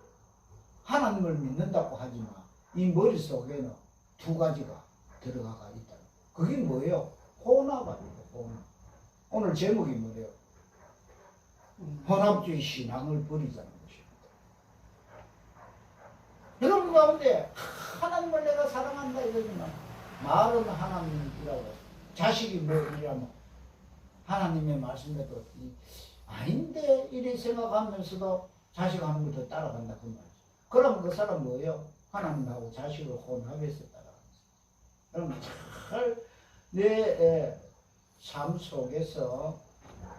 하나님을 믿는다고 하지만 이 머릿속에는 두 가지가 들어가 있다. 그게 뭐예요? 혼합입니다. 혼합. 오늘 제목이 뭐예요? 혼합주의 신앙을 버리자는 것입니다. 여러분 가운데 하나님을 내가 사랑한다 이러지만 말은 하나님이라고 자식이 뭐이라면 하나님의 말씀에도 아닌데 이래 생각하면서도 자식 하는 걸 더 따라간다 그 말이죠. 그러면 그 사람 뭐예요? 하나님하고 자식을 혼합해서 따라갑니다. 그럼 잘 내 삶 속에서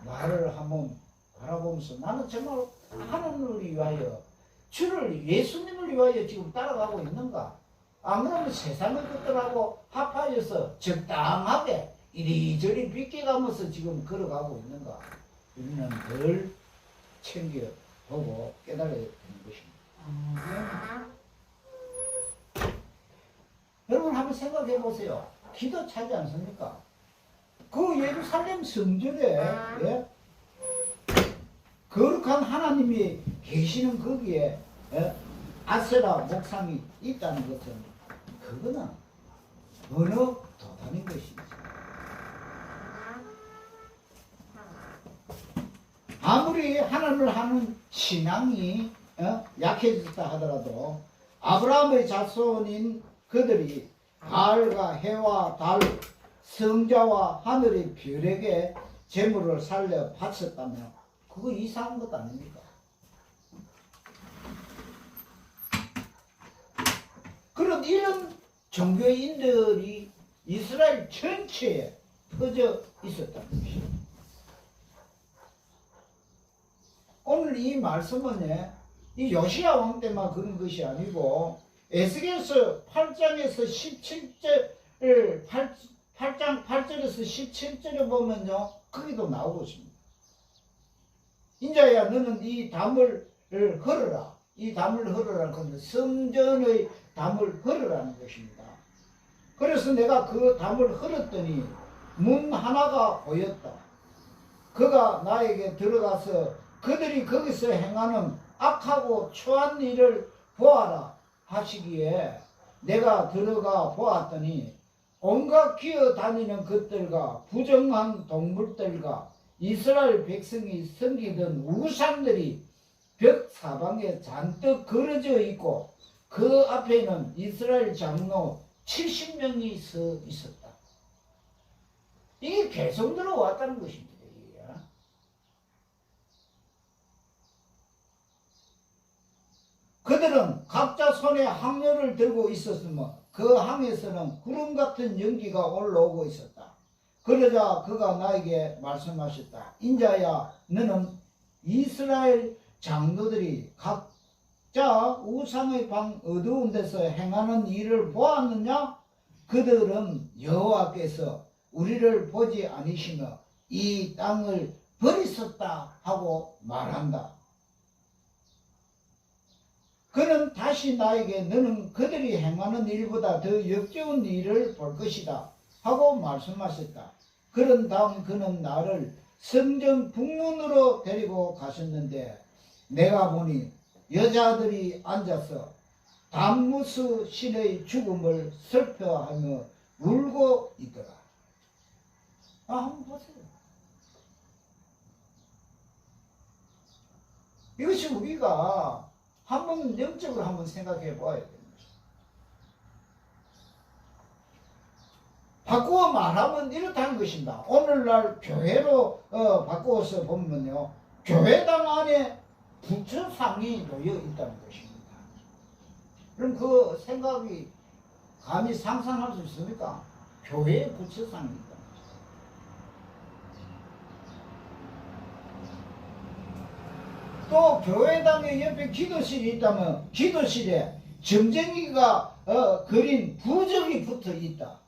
나를 한번 바라보면서 나는 정말 하나님을 위하여 주를 예수님을 위하여 지금 따라가고 있는가? 안 그러면 세상의 것들하고 합하여서 적당하게 이리저리 비껴가면서 지금 걸어가고 있는가? 우리는 늘 챙겨보고 깨달아야 되는 것입니다. 여러분 한번 생각해 보세요. 기도 차지 않습니까? 그 예루살렘 성전에 거룩한 하나님이 계시는 거기에 아세라 목상이 있다는 것은 그거는 어느 도단인 것이지. 아무리 하나님을 하는 신앙이 약해졌다 하더라도 아브라함의 자손인 그들이 달과 해와 달, 성자와 하늘의 별에게 제물을 살려 바쳤다면 그거 이상한 것 아닙니까? 그런 이런 종교인들이 이스라엘 전체에 퍼져 있었다는 것입니다. 오늘 이 말씀은 이 요시야 왕 때만 그런 것이 아니고 에스겔서 8장에서 17절 8장 8절에서 17절에 보면요 거기도 나오고 있습니다. 인자야 너는 이 담을 헐어라. 이 담을 헐어라는 건데 성전의 담을 헐어라는 것입니다. 그래서 내가 그 담을 헐었더니 문 하나가 보였다. 그가 나에게 들어가서 그들이 거기서 행하는 악하고 추한 일을 보아라 하시기에 내가 들어가 보았더니 온갖 기어다니는 것들과 부정한 동물들과 이스라엘 백성이 섬기던 우상들이 벽 사방에 잔뜩 걸어져 있고 그 앞에는 이스라엘 장로 70명이 서 있었다. 이게 계속 들어왔다는 것입니다. 그들은 각자 손에 항로를 들고 있었으며 그 항에서는 구름 같은 연기가 올라오고 있었다. 그러자 그가 나에게 말씀하셨다. 인자야 너는 이스라엘 장로들이 각자 우상의 방 어두운 데서 행하는 일을 보았느냐? 그들은 여호와께서 우리를 보지 아니시며 이 땅을 버리셨다 하고 말한다. 그는 다시 나에게 너는 그들이 행하는 일보다 더 역겨운 일을 볼 것이다 하고 말씀하셨다. 그런 다음 그는 나를 성전 북문으로 데리고 가셨는데 내가 보니 여자들이 앉아서 담무스 신의 죽음을 슬퍼하며 울고 있더라. 한번 보세요. 이것이 우리가 한번 영적으로 한번 생각해 보아야 됩니다. 바꾸어 말하면 이렇다는 것입니다. 오늘날 교회로 바꾸어서 보면요, 교회당 안에 부처상이 놓여 있다는 것입니다. 그럼 그 생각이 감히 상상할 수 있습니까? 교회에 부처상이 있다. 또 교회당의 옆에 기도실이 있다면 기도실에 점쟁이가 그린 부적이 붙어 있다.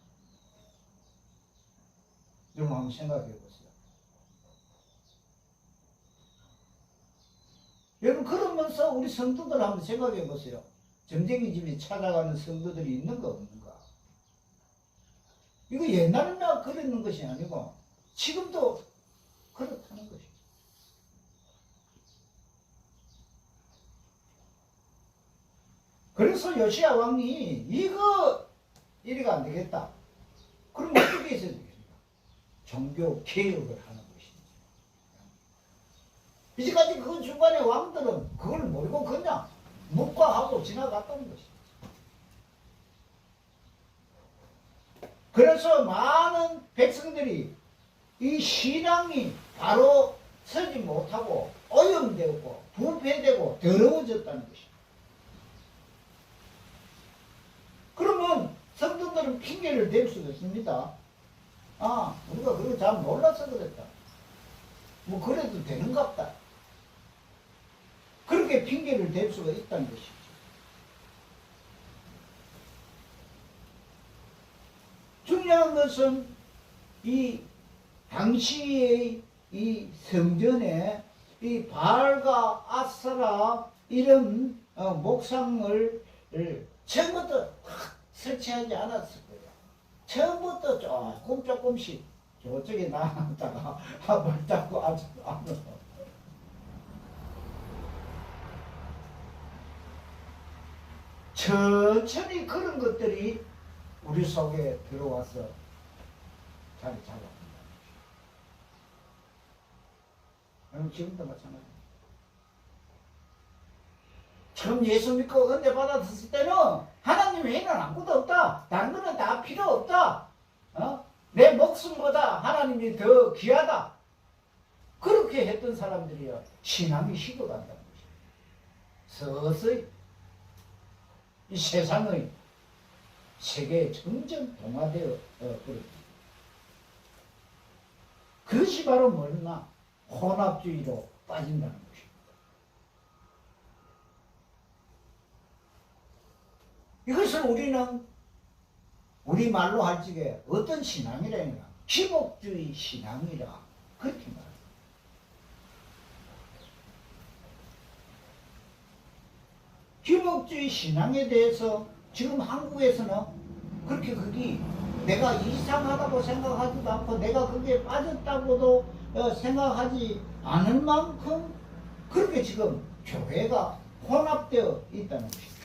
여러분 한번 생각해 보세요. 여러분 그러면서 우리 성도들 한번 생각해 보세요. 점쟁이 집에 찾아가는 성도들이 있는가 없는가? 이거 옛날에만 그랬는 것이 아니고 지금도 그렇다는 것입니다. 그래서 요시야 왕이 이거 이래가 안 되겠다. 그럼 어떻게 해야 되겠습니까? 종교 개혁을 하는 것입니다. 이제까지 그 중간에 왕들은 그걸 모르고 그냥 묵과하고 지나갔다는 것입니다. 그래서 많은 백성들이 이 신앙이 바로 서지 못하고 오염되고 부패되고 더러워졌다는 것입니다. 그러면 성도들은 핑계를 댈 수가 있습니다. 아, 우리가 그거 잘 몰라서 그랬다. 뭐 그래도 되는갑다. 그렇게 핑계를 댈 수가 있다는 것이죠. 중요한 것은 이 당시의 이 성전에 이 바알과 아스라 이런 목상을 처음부터 설치하지 않았을 거예요. 처음부터 조금씩 저쪽에 나갔다가 발 잡고 앉아서 천천히 그런 것들이 우리 속에 들어와서 자리 잡았습니다. 여러분 지금도 마찬가지입니다. 처음 예수 믿고 은혜 받았을 때는 하나님 외에는 아무것도 없다. 다른 거는 다 필요 없다. 내 목숨보다 하나님이 더 귀하다. 그렇게 했던 사람들이요. 신앙이 식어간다는 것입니다. 서서히 이 세상의 세계에 점점 동화되어 버립니다. 그것이 바로 뭐냐? 혼합주의로 빠진다는 것입니다. 이것을 우리는 우리 말로 할 적에 어떤 신앙이라니까 기복주의 신앙이라 그렇게 말합니다. 기복주의 신앙에 대해서 지금 한국에서는 그렇게 그게 내가 이상하다고 생각하지도 않고 내가 거기에 빠졌다고도 생각하지 않을 만큼 그렇게 지금 교회가 혼합되어 있다는 것입니다.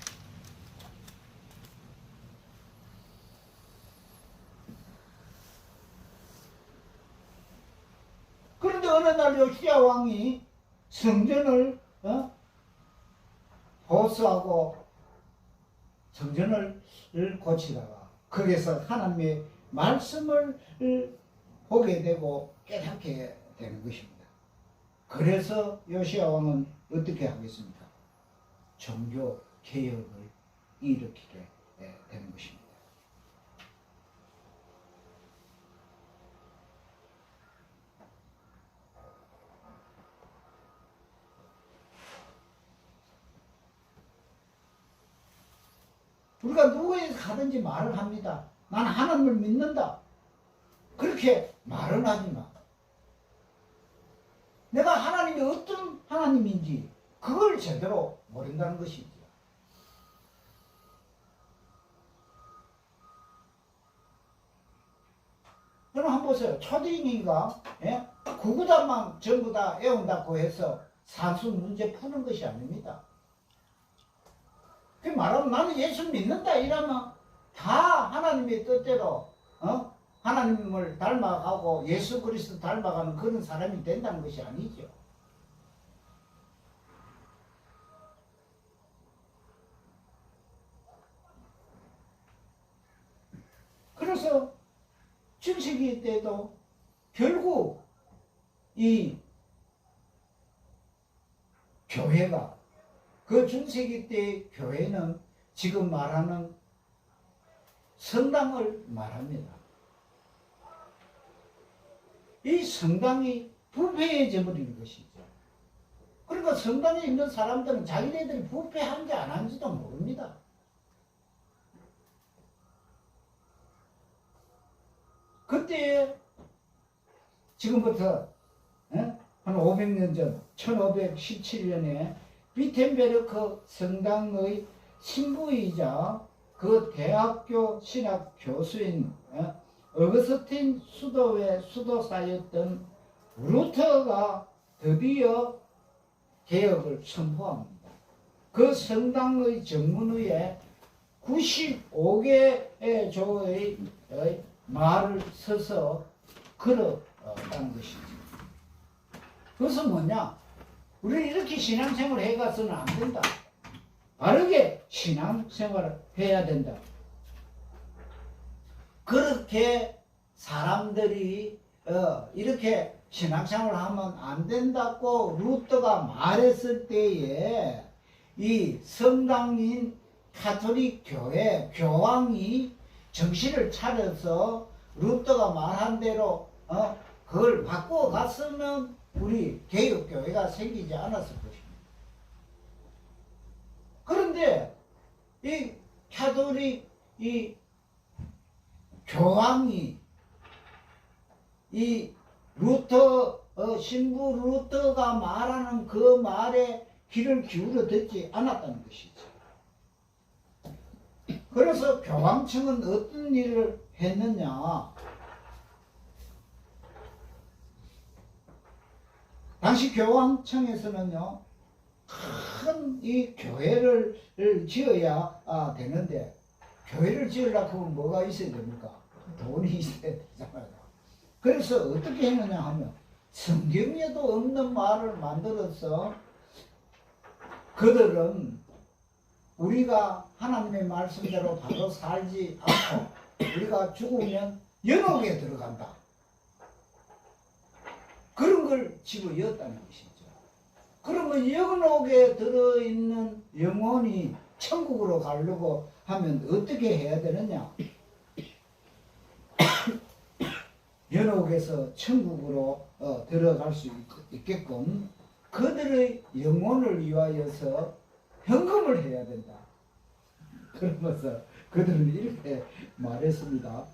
그런데 어느 날 요시야 왕이 성전을 보수하고 성전을 고치다가 거기서 하나님의 말씀을 보게 되고 깨닫게 되는 것입니다. 그래서 요시야 왕은 어떻게 하겠습니까? 종교 개혁을 일으키게 되는 것입니다. 우리가 누구에게 가든지 말을 합니다. 나는 하나님을 믿는다. 그렇게 말은 하지만 내가 하나님이 어떤 하나님인지 그걸 제대로 모른다는 것이죠. 여러분 한번 보세요. 초대인인가 구구단만 전부 다 애운다고 해서 산수 문제 푸는 것이 아닙니다. 그 말하면 나는 예수 믿는다 이러면 다 하나님의 뜻대로 하나님을 닮아가고 예수 그리스도 닮아가는 그런 사람이 된다는 것이 아니죠. 그래서 중세기 때도 결국 이 교회가 그 중세기 때 교회는 지금 말하는 성당을 말합니다. 이 성당이 부패해져 버리는 것이죠. 그러니까 성당에 있는 사람들은 자기네들이 부패한지 안 한지도 모릅니다. 그때 지금부터 한 500년 전 1517년에 비텐베르크 성당의 신부이자 그 대학교 신학 교수인 어거스틴 수도의 수도사였던 루터가 드디어 개혁을 선포합니다. 그 성당의 정문 위에 95개의 조의 말을 써서 걸어간 것이죠. 그것은 뭐냐? 우리는 이렇게 신앙생활을 해가서는 안 된다. 바르게 신앙생활을 해야 된다. 그렇게 사람들이 이렇게 신앙생활을 하면 안 된다고 루터가 말했을 때에 이 성당인 가톨릭 교회 교황이 정신을 차려서 루터가 말한 대로 그걸 바꾸어 갔으면 우리 개혁교회가 생기지 않았을 것입니다. 그런데 이 가톨릭 이 교황이 이 루터 신부 루터가 말하는 그 말에 귀를 기울여 듣지 않았다는 것이죠. 그래서 교황청은 어떤 일을 했느냐? 당시 교황청에서는요, 큰 이 교회를 지어야 되는데, 교회를 지으려고 하면 뭐가 있어야 됩니까? 돈이 있어야 되잖아요. 그래서 어떻게 했느냐 하면, 성경에도 없는 말을 만들어서, 그들은 우리가 하나님의 말씀대로 바로 살지 않고, 우리가 죽으면 연옥에 들어간다. 그런 걸 집어넣었다는 것이죠. 그러면 연옥에 들어있는 영혼이 천국으로 가려고 하면 어떻게 해야 되느냐? 연옥에서 천국으로 들어갈 수 있게끔 그들의 영혼을 위하여서 헌금을 해야 된다. 그러면서 그들은 이렇게 말했습니다.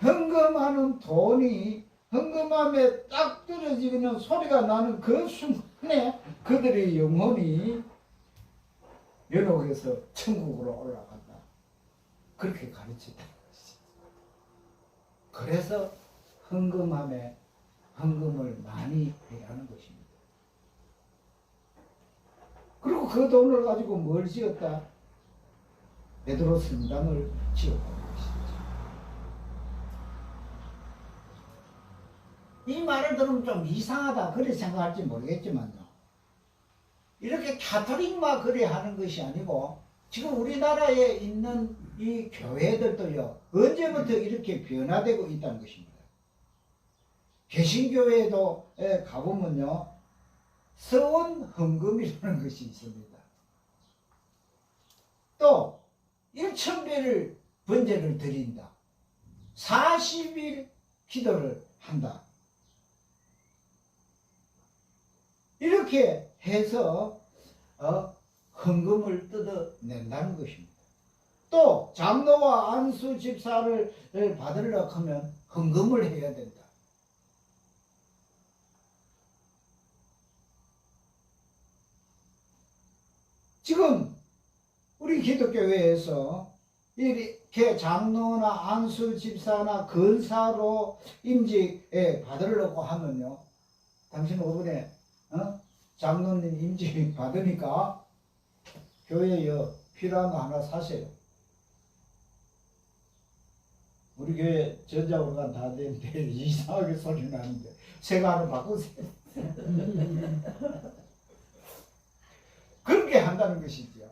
헌금하는 돈이 헌금함에 딱 떨어지는 소리가 나는 그 순간에 그들의 영혼이 연옥에서 천국으로 올라간다. 그렇게 가르쳤다. 그래서 헌금함에 헌금을 많이 해야 하는 것입니다. 그리고 그 돈을 가지고 뭘 지었다? 베드로 성당을 지었다. 이 말을 들으면 좀 이상하다 그렇게 생각할지 모르겠지만요, 이렇게 가톨릭만 그래 하는 것이 아니고 지금 우리나라에 있는 이 교회들도요 언제부터 이렇게 변화되고 있다는 것입니다. 개신교회도 가보면요 서원 헌금이라는 것이 있습니다. 또 1,000배를 번제를 드린다. 40일 기도를 한다. 이렇게 해서 헌금을 뜯어낸다는 것입니다. 또 장로와 안수 집사를 받으려고 하면 헌금을 해야 된다. 지금 우리 기독교회에서 이렇게 장로나 안수 집사나 근사로 임직 받으려고 하면요, 당신 오분에 장로님 임직 받으니까 교회에 필요한 거 하나 사세요. 우리 교회 전자우르간 다 되는데 이상하게 소리 나는데 새거 하나 바꾸세요. 그렇게 한다는 것이죠.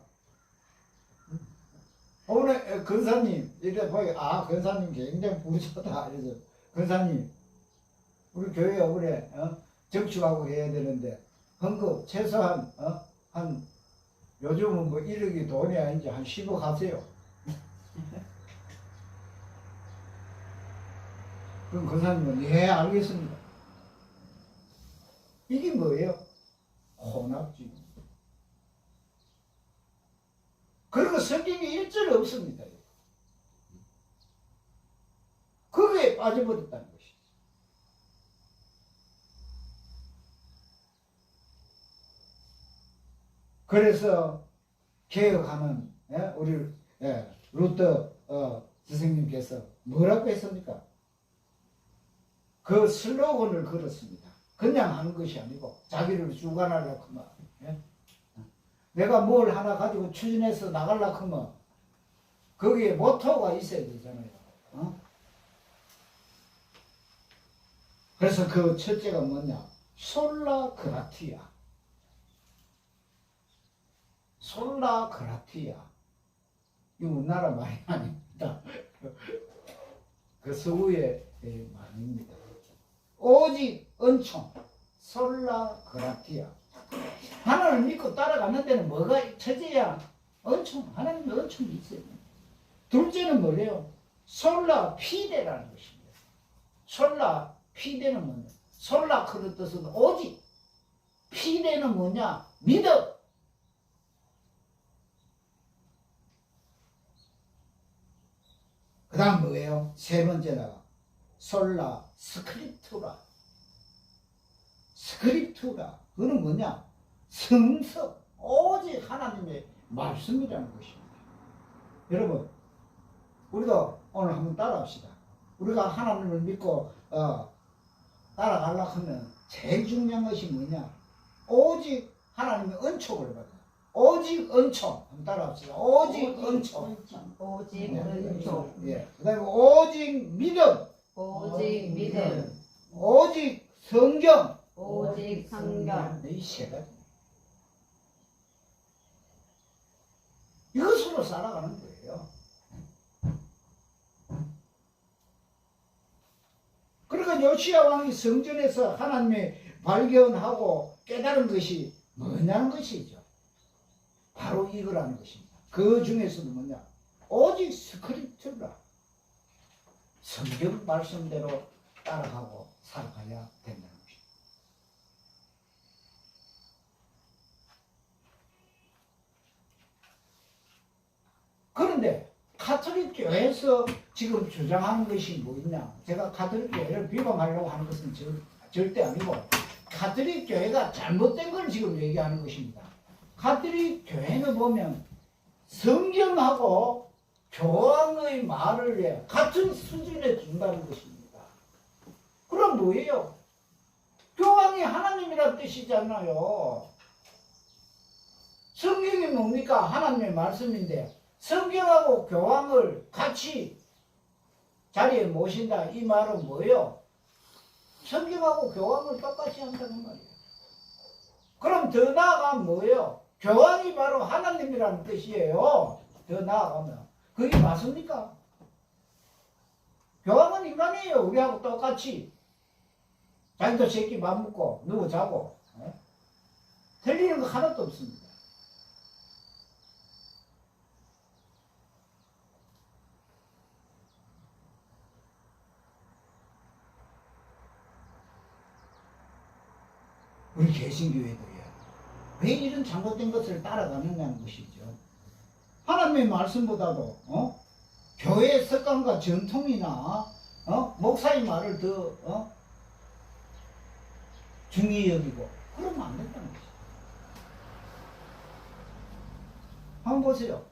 오늘 근사님 이래 보니 근사님 굉장히 부르셨다. 그래서 근사님 우리 교회 올해 정축하고 해야 되는데 헌금 최소한 한 요즘은 뭐 1억이 돈이 아닌지 한 10억 하세요. 그럼 근사님은 예 알겠습니다. 이게 뭐예요? 혼합주의. 그리고 성경에 일절 없습니다. 거기에 빠져버렸다는 것이죠. 그래서 개혁하는 우리 루터 선생님께서 뭐라고 했습니까? 그 슬로건을 걸었습니다. 그냥 하는 것이 아니고 자기를 주관하려고 하면 내가 뭘 하나 가지고 추진해서 나가려고 하면 거기에 모토가 있어야 되잖아요. 그래서 그 첫째가 뭐냐? 솔라 그라티아. 솔라 그라티아. 이 우리나라 말이 아닙니다. 그 서구의 말입니다. 오직 은총. 솔라 그라티아. 하나님을 믿고 따라가는 데는 뭐가 첫째야? 은총. 하나님의 은총이 있어요. 둘째는 뭐래요? 솔라 피데라는 것입니다. 솔라 피데는 뭐냐? 솔라 그 뜻은 오직. 피데는 뭐냐? 믿음. 그 다음 뭐예요? 세 번째가 솔라 스크립투라. 스크립투라. 그거는 뭐냐? 성서. 오직 하나님의 말씀이라는 것입니다. 여러분, 우리도 오늘 한번 따라합시다. 우리가 하나님을 믿고 따라가려고 하면 제일 중요한 것이 뭐냐? 오직 하나님의 은총을 받아. 오직 은총. 한번 따라합시다. 오직 은총. 오직 네. 은총. 예. 그 다음에 오직 믿음. 오직 믿음. 오직 성경. 오직 성경. 이 세 가지. 이것으로 살아가는 거예요. 그러니까 요시야 왕이 성전에서 하나님의 발견하고 깨달은 것이 뭐냐는 것이죠. 바로 이거라는 것입니다. 그 중에서도 뭐냐? 오직 스크립트라. 성경 말씀대로 따라가고 살아가야 된다는 것입니다. 그런데 가톨릭 교회에서 지금 주장하는 것이 뭐 있냐? 제가 가톨릭 교회를 비방하려고 하는 것은 절대 아니고 가톨릭 교회가 잘못된 걸 지금 얘기하는 것입니다. 가톨릭 교회는 보면 성경하고 교황의 말을 같은 수준에 둔다는 것입니다. 그럼 뭐예요? 교황이 하나님이란 뜻이잖아요. 성경이 뭡니까? 하나님의 말씀인데 성경하고 교황을 같이 자리에 모신다. 이 말은 뭐예요? 성경하고 교황을 똑같이 한다는 말이에요. 그럼 더 나아가면 뭐예요? 교황이 바로 하나님이라는 뜻이에요. 더 나아가면. 그게 맞습니까? 교황은 인간이에요. 우리하고 똑같이. 자기도 새끼 밥 먹고 누워 자고. 틀리는 거 하나도 없습니다. 우리 개신교회도요. 왜 이런 잘못된 것을 따라가느냐는 것이죠. 하나님의 말씀보다도 교회의 습관과 전통이나 목사의 말을 더 중히 여기고 그러면 안 된다는 것이죠. 한번 보세요.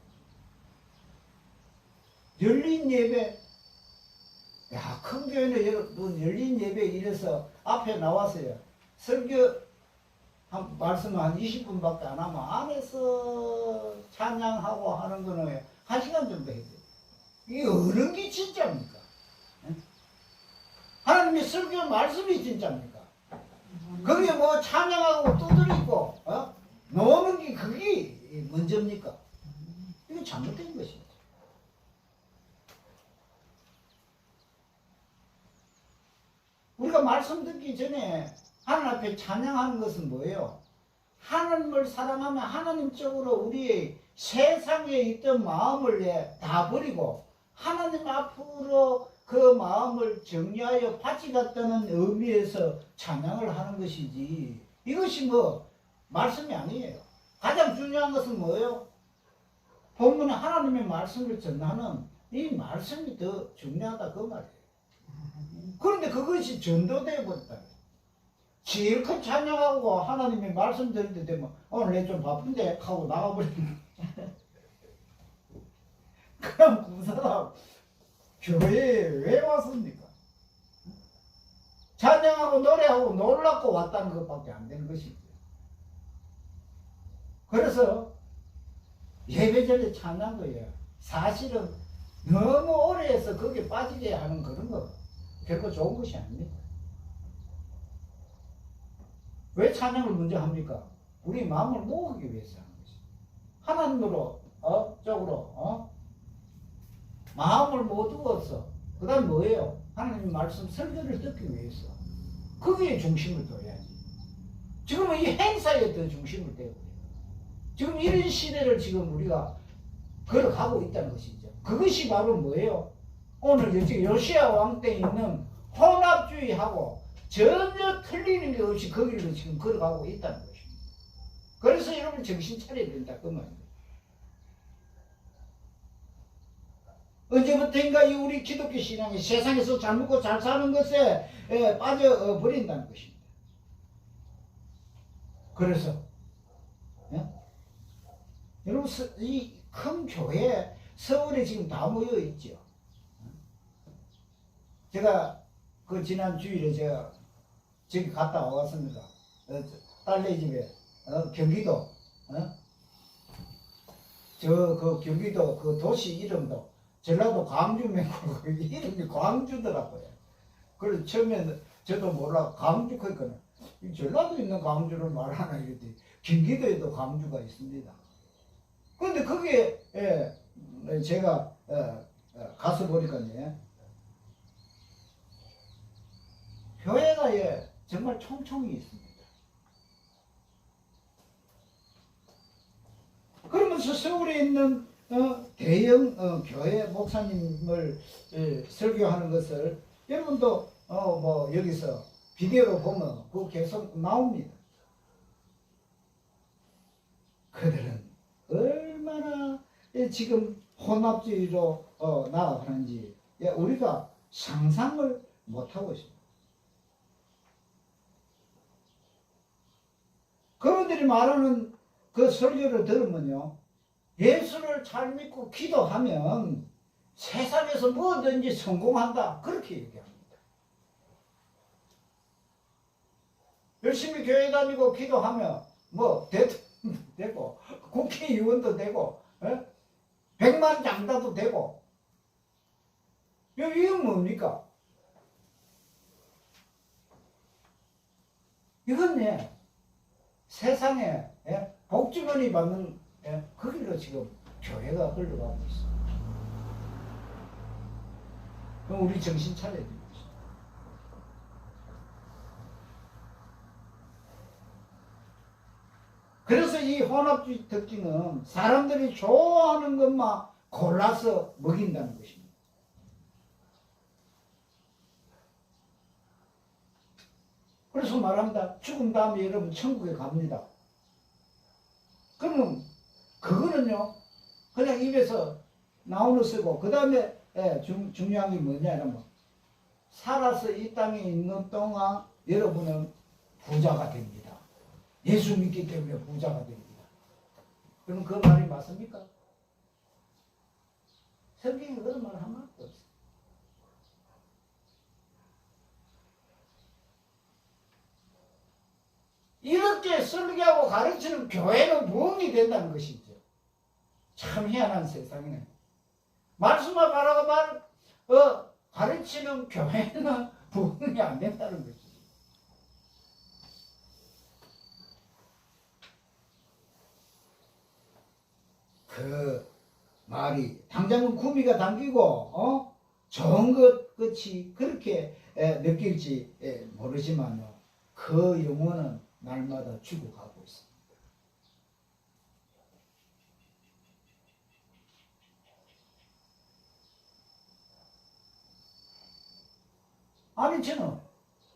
열린 예배, 야, 큰 교회는 여러분 열린 예배 이래서 앞에 나왔어요. 설교 말씀은 한 20분밖에 안 하면 안에서 찬양하고 하는 거는 1시간 정도 해야 돼요. 이게 어느 게 진짜입니까? 하나님의 설교 말씀이 진짜입니까? 거기에 뭐 찬양하고 두드리고 노는 게 그게 먼저입니까? 이거 잘못된 것입니다. 우리가 말씀 듣기 전에 하나님 앞에 찬양하는 것은 뭐예요? 하나님을 사랑하면 하나님 쪽으로 우리의 세상에 있던 마음을 다 버리고 하나님 앞으로 그 마음을 정리하여 바치겠다는 의미에서 찬양을 하는 것이지, 이것이 뭐 말씀이 아니에요. 가장 중요한 것은 뭐예요? 본문에 하나님의 말씀을 전하는 이 말씀이 더 중요하다 그 말이에요. 그런데 그것이 전도되어 버렸다. 실컷 찬양하고 하나님의 말씀 들을 때 되면 오늘 내 좀 바쁜데 하고 나가버리는 그럼 그 사람 교회에 왜 왔습니까? 찬양하고 노래하고 놀랍고 왔다는 것밖에 안 되는 것이죠. 그래서 예배 전에 찬양 거예요. 사실은 너무 오래 해서 거기에 빠지게 하는 그런 거 결코 좋은 것이 아닙니다. 왜 찬양을 먼저 합니까? 우리 마음을 모으기 위해서 하는 것이죠. 하나님으로 쪽으로 마음을 모두어서 그 다음 뭐예요? 하나님 말씀 설교를 듣기 위해서 거기에 중심을 둬야지. 지금은 이 행사에 더 중심을 둬야 돼요. 지금 이런 시대를 지금 우리가 걸어가고 있다는 것이죠. 그것이 바로 뭐예요? 오늘 지금 요시야 왕 때 있는 혼합주의하고 전혀 틀리는 게 없이 그 길로 지금 걸어가고 있다는 것입니다. 그래서 여러분 정신 차려야 된다 그 말입니다. 언제부터인가 이 우리 기독교 신앙이 세상에서 잘 먹고 잘 사는 것에 빠져버린다는 것입니다. 그래서 여러분 이 큰 교회 서울에 지금 다 모여 있죠. 제가 그 지난 주일에 제가 저기 갔다 왔습니다. 딸네 집에 경기도 그 경기도 그 도시 이름도 전라도 광주 맺고 이름이 광주더라고요. 그래서 처음에는 저도 몰라 광주 그러니까 전라도 있는 광주를 말하나 이랬더니 경기도에도 광주가 있습니다. 그런데 거기에 제가 가서 보니까요 교회가 정말 총총이 있습니다. 그러면서 서울에 있는 대형 교회 목사님을 설교하는 것을 여러분도 뭐 여기서 비디오로 보면 그거 계속 나옵니다. 그들은 얼마나 지금 혼합주의로 나아가는지 우리가 상상을 못하고 있습니다. 그분들이 말하는 그 설교를 들으면요, 예수를 잘 믿고 기도하면 세상에서 뭐든지 성공한다 그렇게 얘기합니다. 열심히 교회 다니고 기도하면 뭐 대통령도 되고 국회의원도 되고 100만 장자도 되고 이건 뭡니까? 이건 세상에 복주머니 받는 그 길로 지금 교회가 흘러가고 있어요. 그럼 우리 정신 차려야 됩니다. 그래서 이 혼합주의 특징은 사람들이 좋아하는 것만 골라서 먹인다는 것입니다. 그래서 말합니다. 죽은 다음에 여러분 천국에 갑니다. 그러면 그거는요 그냥 입에서 나오는 쓰고 그 다음에 중요한 게 뭐냐 이러면 살아서 이 땅에 있는 동안 여러분은 부자가 됩니다. 예수 믿기 때문에 부자가 됩니다. 그럼 그 말이 맞습니까? 성경에 그런 말 하나도 없어요. 이렇게 설교하고 가르치는 교회는 부흥이 된다는 것이죠. 참 희한한 세상이네. 말씀을 가르치는 교회는 부흥이 안 된다는 것이죠. 그 말이 당장은 구미가 당기고 좋은 것 끝이 그렇게 느낄지 모르지만 그 영혼은 날마다 죽어가고 있습니다.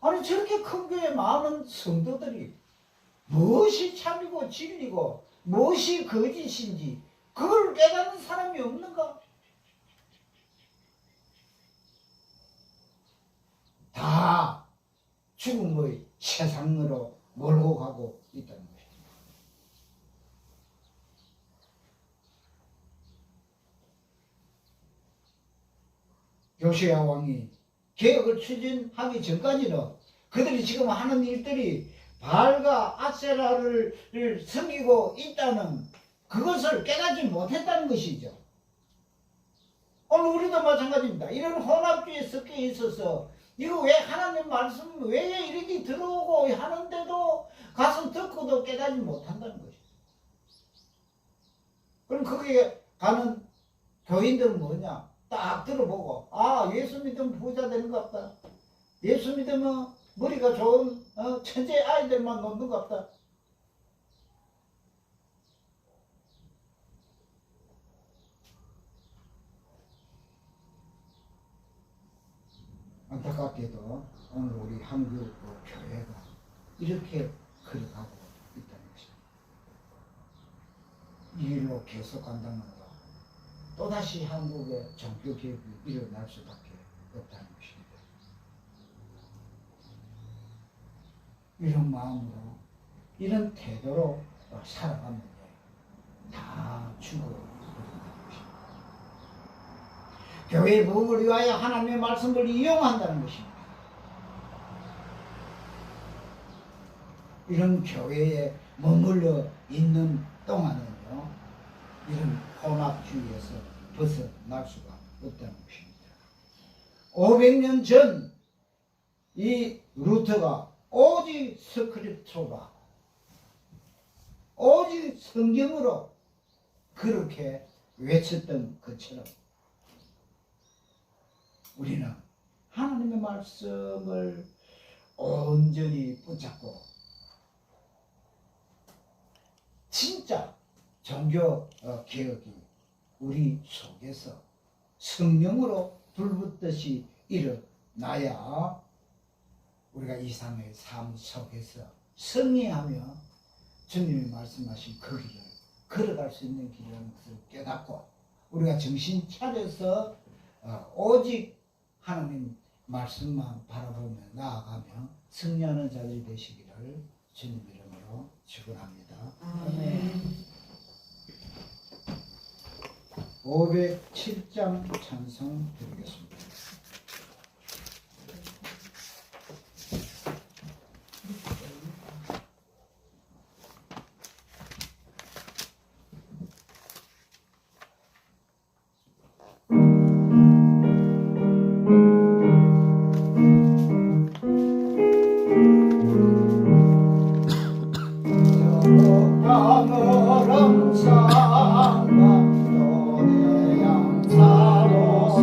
아니 저렇게 큰 교회 많은 성도들이 무엇이 참이고 진리고 무엇이 거짓인지 그걸 깨닫는 사람이 없는가? 다 죽음의 세상으로 몰고 가고 있다는 것입니다. 요시야 왕이 개혁을 추진하기 전까지는 그들이 지금 하는 일들이 바알과 아세라를 섬기고 있다는 그것을 깨닫지 못했다는 것이죠. 오늘 우리도 마찬가지입니다. 이런 혼합주의에 섞여 있어서 이거 왜 하나님 말씀 왜 이렇게 들어오고 하는데도 가서 듣고도 깨닫지 못한다는 것이죠. 그럼 거기에 가는 교인들은 뭐냐? 딱 들어보고 예수 믿으면 부자 되는 것 같다. 예수 믿으면 머리가 좋은 천재 아이들만 놓는 것 같다. 안타깝게도 오늘 우리 한국 교회가 이렇게 걸어가고 있다는 것입니다. 이 일로 계속 간다면 또다시 한국의 종교개혁이 일어날 수밖에 없다는 것입니다. 이런 마음으로 이런 태도로 살아가면 다 죽어버린다는 것입니다. 교회의 부흥을 위하여 하나님의 말씀을 이용한다는 것입니다. 이런 교회에 머물러 있는 동안은요 이런 혼합주의에서 벗어날 수가 없다는 것입니다. 500년 전 이 루터가 오직 스크립트로라 오직 성경으로 그렇게 외쳤던 것처럼 우리는 하나님의 말씀을 온전히 붙잡고 진짜 종교 개혁이 우리 속에서 성령으로 불붙듯이 일어나야 우리가 이 삶의 삶 속에서 승리하며 주님이 말씀하신 그 길을 걸어갈 수 있는 길이라는 것을 깨닫고 우리가 정신 차려서 오직 하나님 말씀만 바라보며 나아가며 승리하는 자들이 되시기를 주님 이름으로 축원합니다. 아멘. 507장 찬송 드리겠습니다. 하늘은 상과 노래양 사로서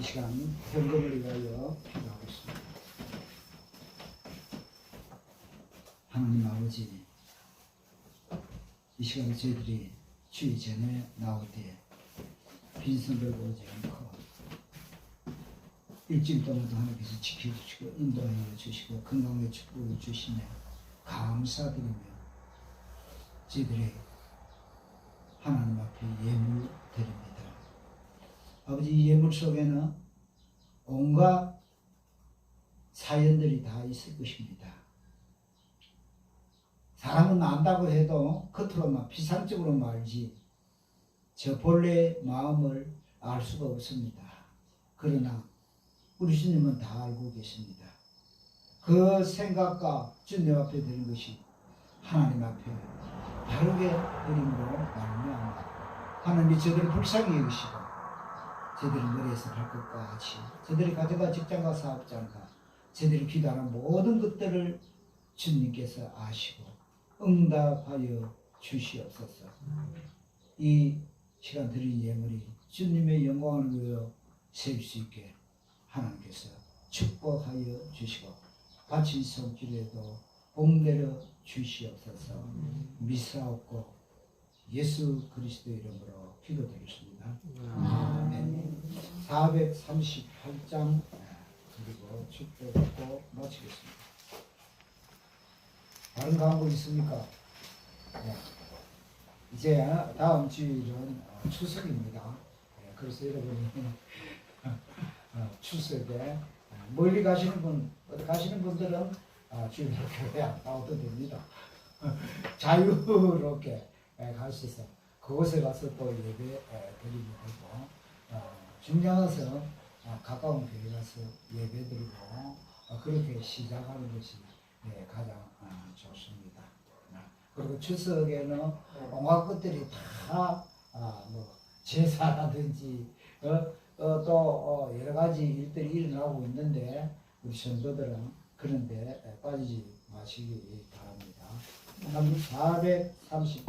시간 점검을 위하여 기도하겠습니다. 하나님 아버지, 이 시간에 저희들이 주의 전에 나올 때 빈손을 보지 않고 일주일 동안도 하나님께서 지켜주시고 인도하여 주시고 건강의 축복을 주시며 감사드리며 저희들이 하나님 앞에 예물 드립니다. 아버지, 이 예물 속에는 온갖 사연들이 다 있을 것입니다. 사람은 안다고 해도 겉으로만 피상적으로 말지 저 본래의 마음을 알 수가 없습니다. 그러나 우리 주님은 다 알고 계십니다. 그 생각과 주님 앞에 드린 것이 하나님 앞에 바르게 드림으로 말미암아 하나님이 저들을 불쌍히 여기시고 저들의 머리에서 발끝까지 저들이 가져가 직장과 사업장과 저들이 기도하는 모든 것들을 주님께서 아시고 응답하여 주시옵소서. 이 시간 드린 예물이 주님의 영광을 위하여 세울 수 있게 하나님께서 축복하여 주시고 바친 손길에도 복내려 주시옵소서. 미사옵고 예수 그리스도 이름으로 기도드리겠습니다. 아멘. 438장 그리고 축복받고 마치겠습니다. 다른 광고 있습니까? 네. 이제 다음 주일은 추석입니다. 네, 그래서 여러분이 추석에 멀리 가시는 분, 어디 가시는 분들은 주일 교회 안 나와도 됩니다. 자유롭게 가셔서 그곳에 가서 또 예배 드리면 되고 중량에서 가까운 교회 가서 예배 드리고 그렇게 시작하는 것이 가장 좋습니다. 그리고 추석에는 온갖 것들이 다 뭐 제사라든지 또 여러 가지 일들이 일어나고 있는데 우리 성도들은 그런데 빠지지 마시기 바랍니다. 430.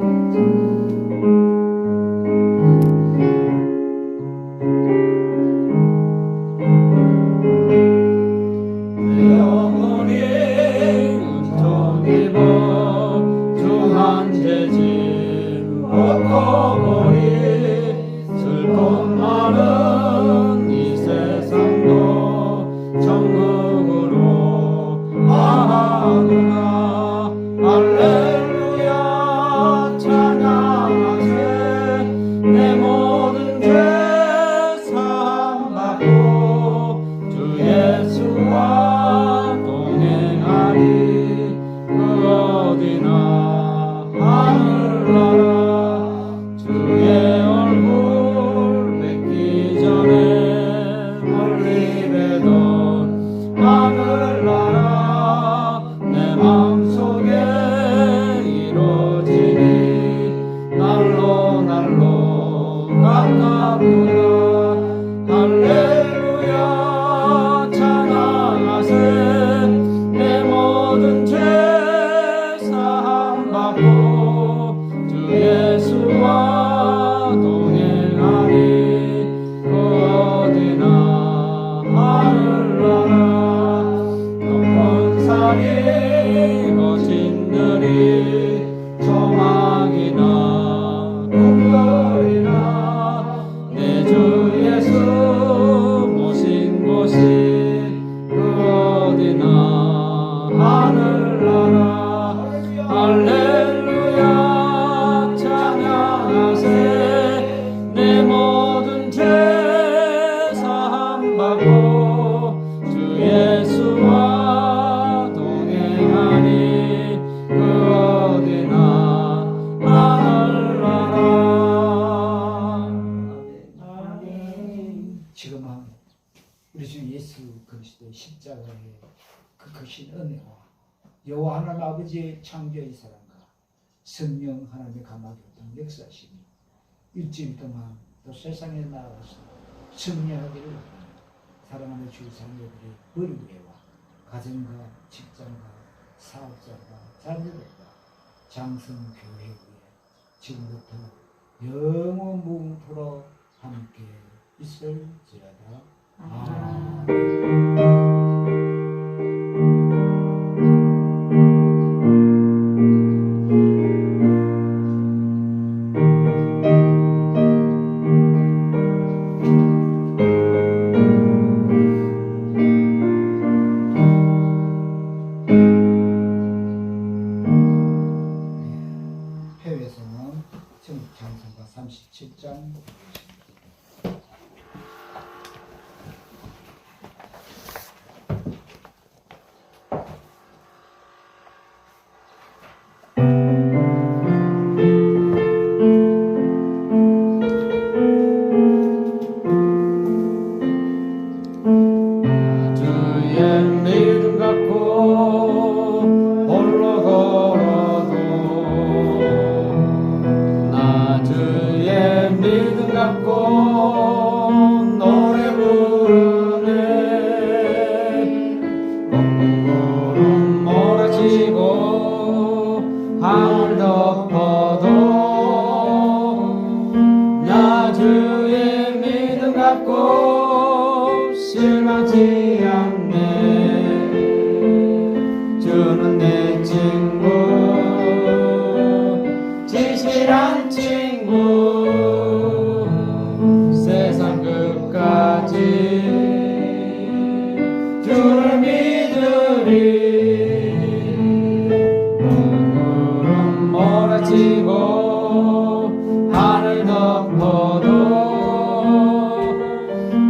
여호와 하나님 아버지의 창조의 사랑과 성령 하나님의 감화교통 역사하시니 일주일 동안 또 세상에 나가서 승리하기를 바랍니다. 사랑하는 주 자녀들이 머리위에와 가정과 직장과 사업자가 자녀들과 장성교회 위에 지금부터 영원 무궁토록 함께 있을지어다. 폐회에서는 청국창선가 37장 주의 믿음 갖고 홀로 걸어도 나 주의 믿음 갖고 노래 부르네 구름 몰아치고 하늘 덮어도 나 주의 믿음 갖고 실망치 않네 주는 내 친구 지실한 친구 세상 끝까지 주를 믿으리 구름 몰아치고 하늘 덮어도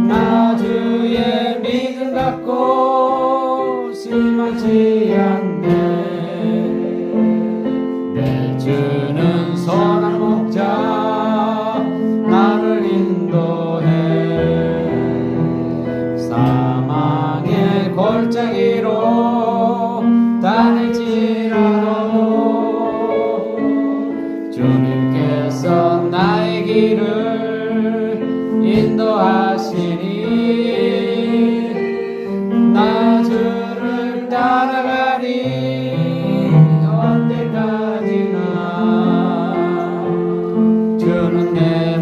나 주의 믿음 갖고 실망치 않네 내 주는 선한 목자 나를 인도해 사망의 골짜기로 다닐지라도 주님께서 나의 길을 인도하시니 나 주를 따라가리 언제까지나 주는 내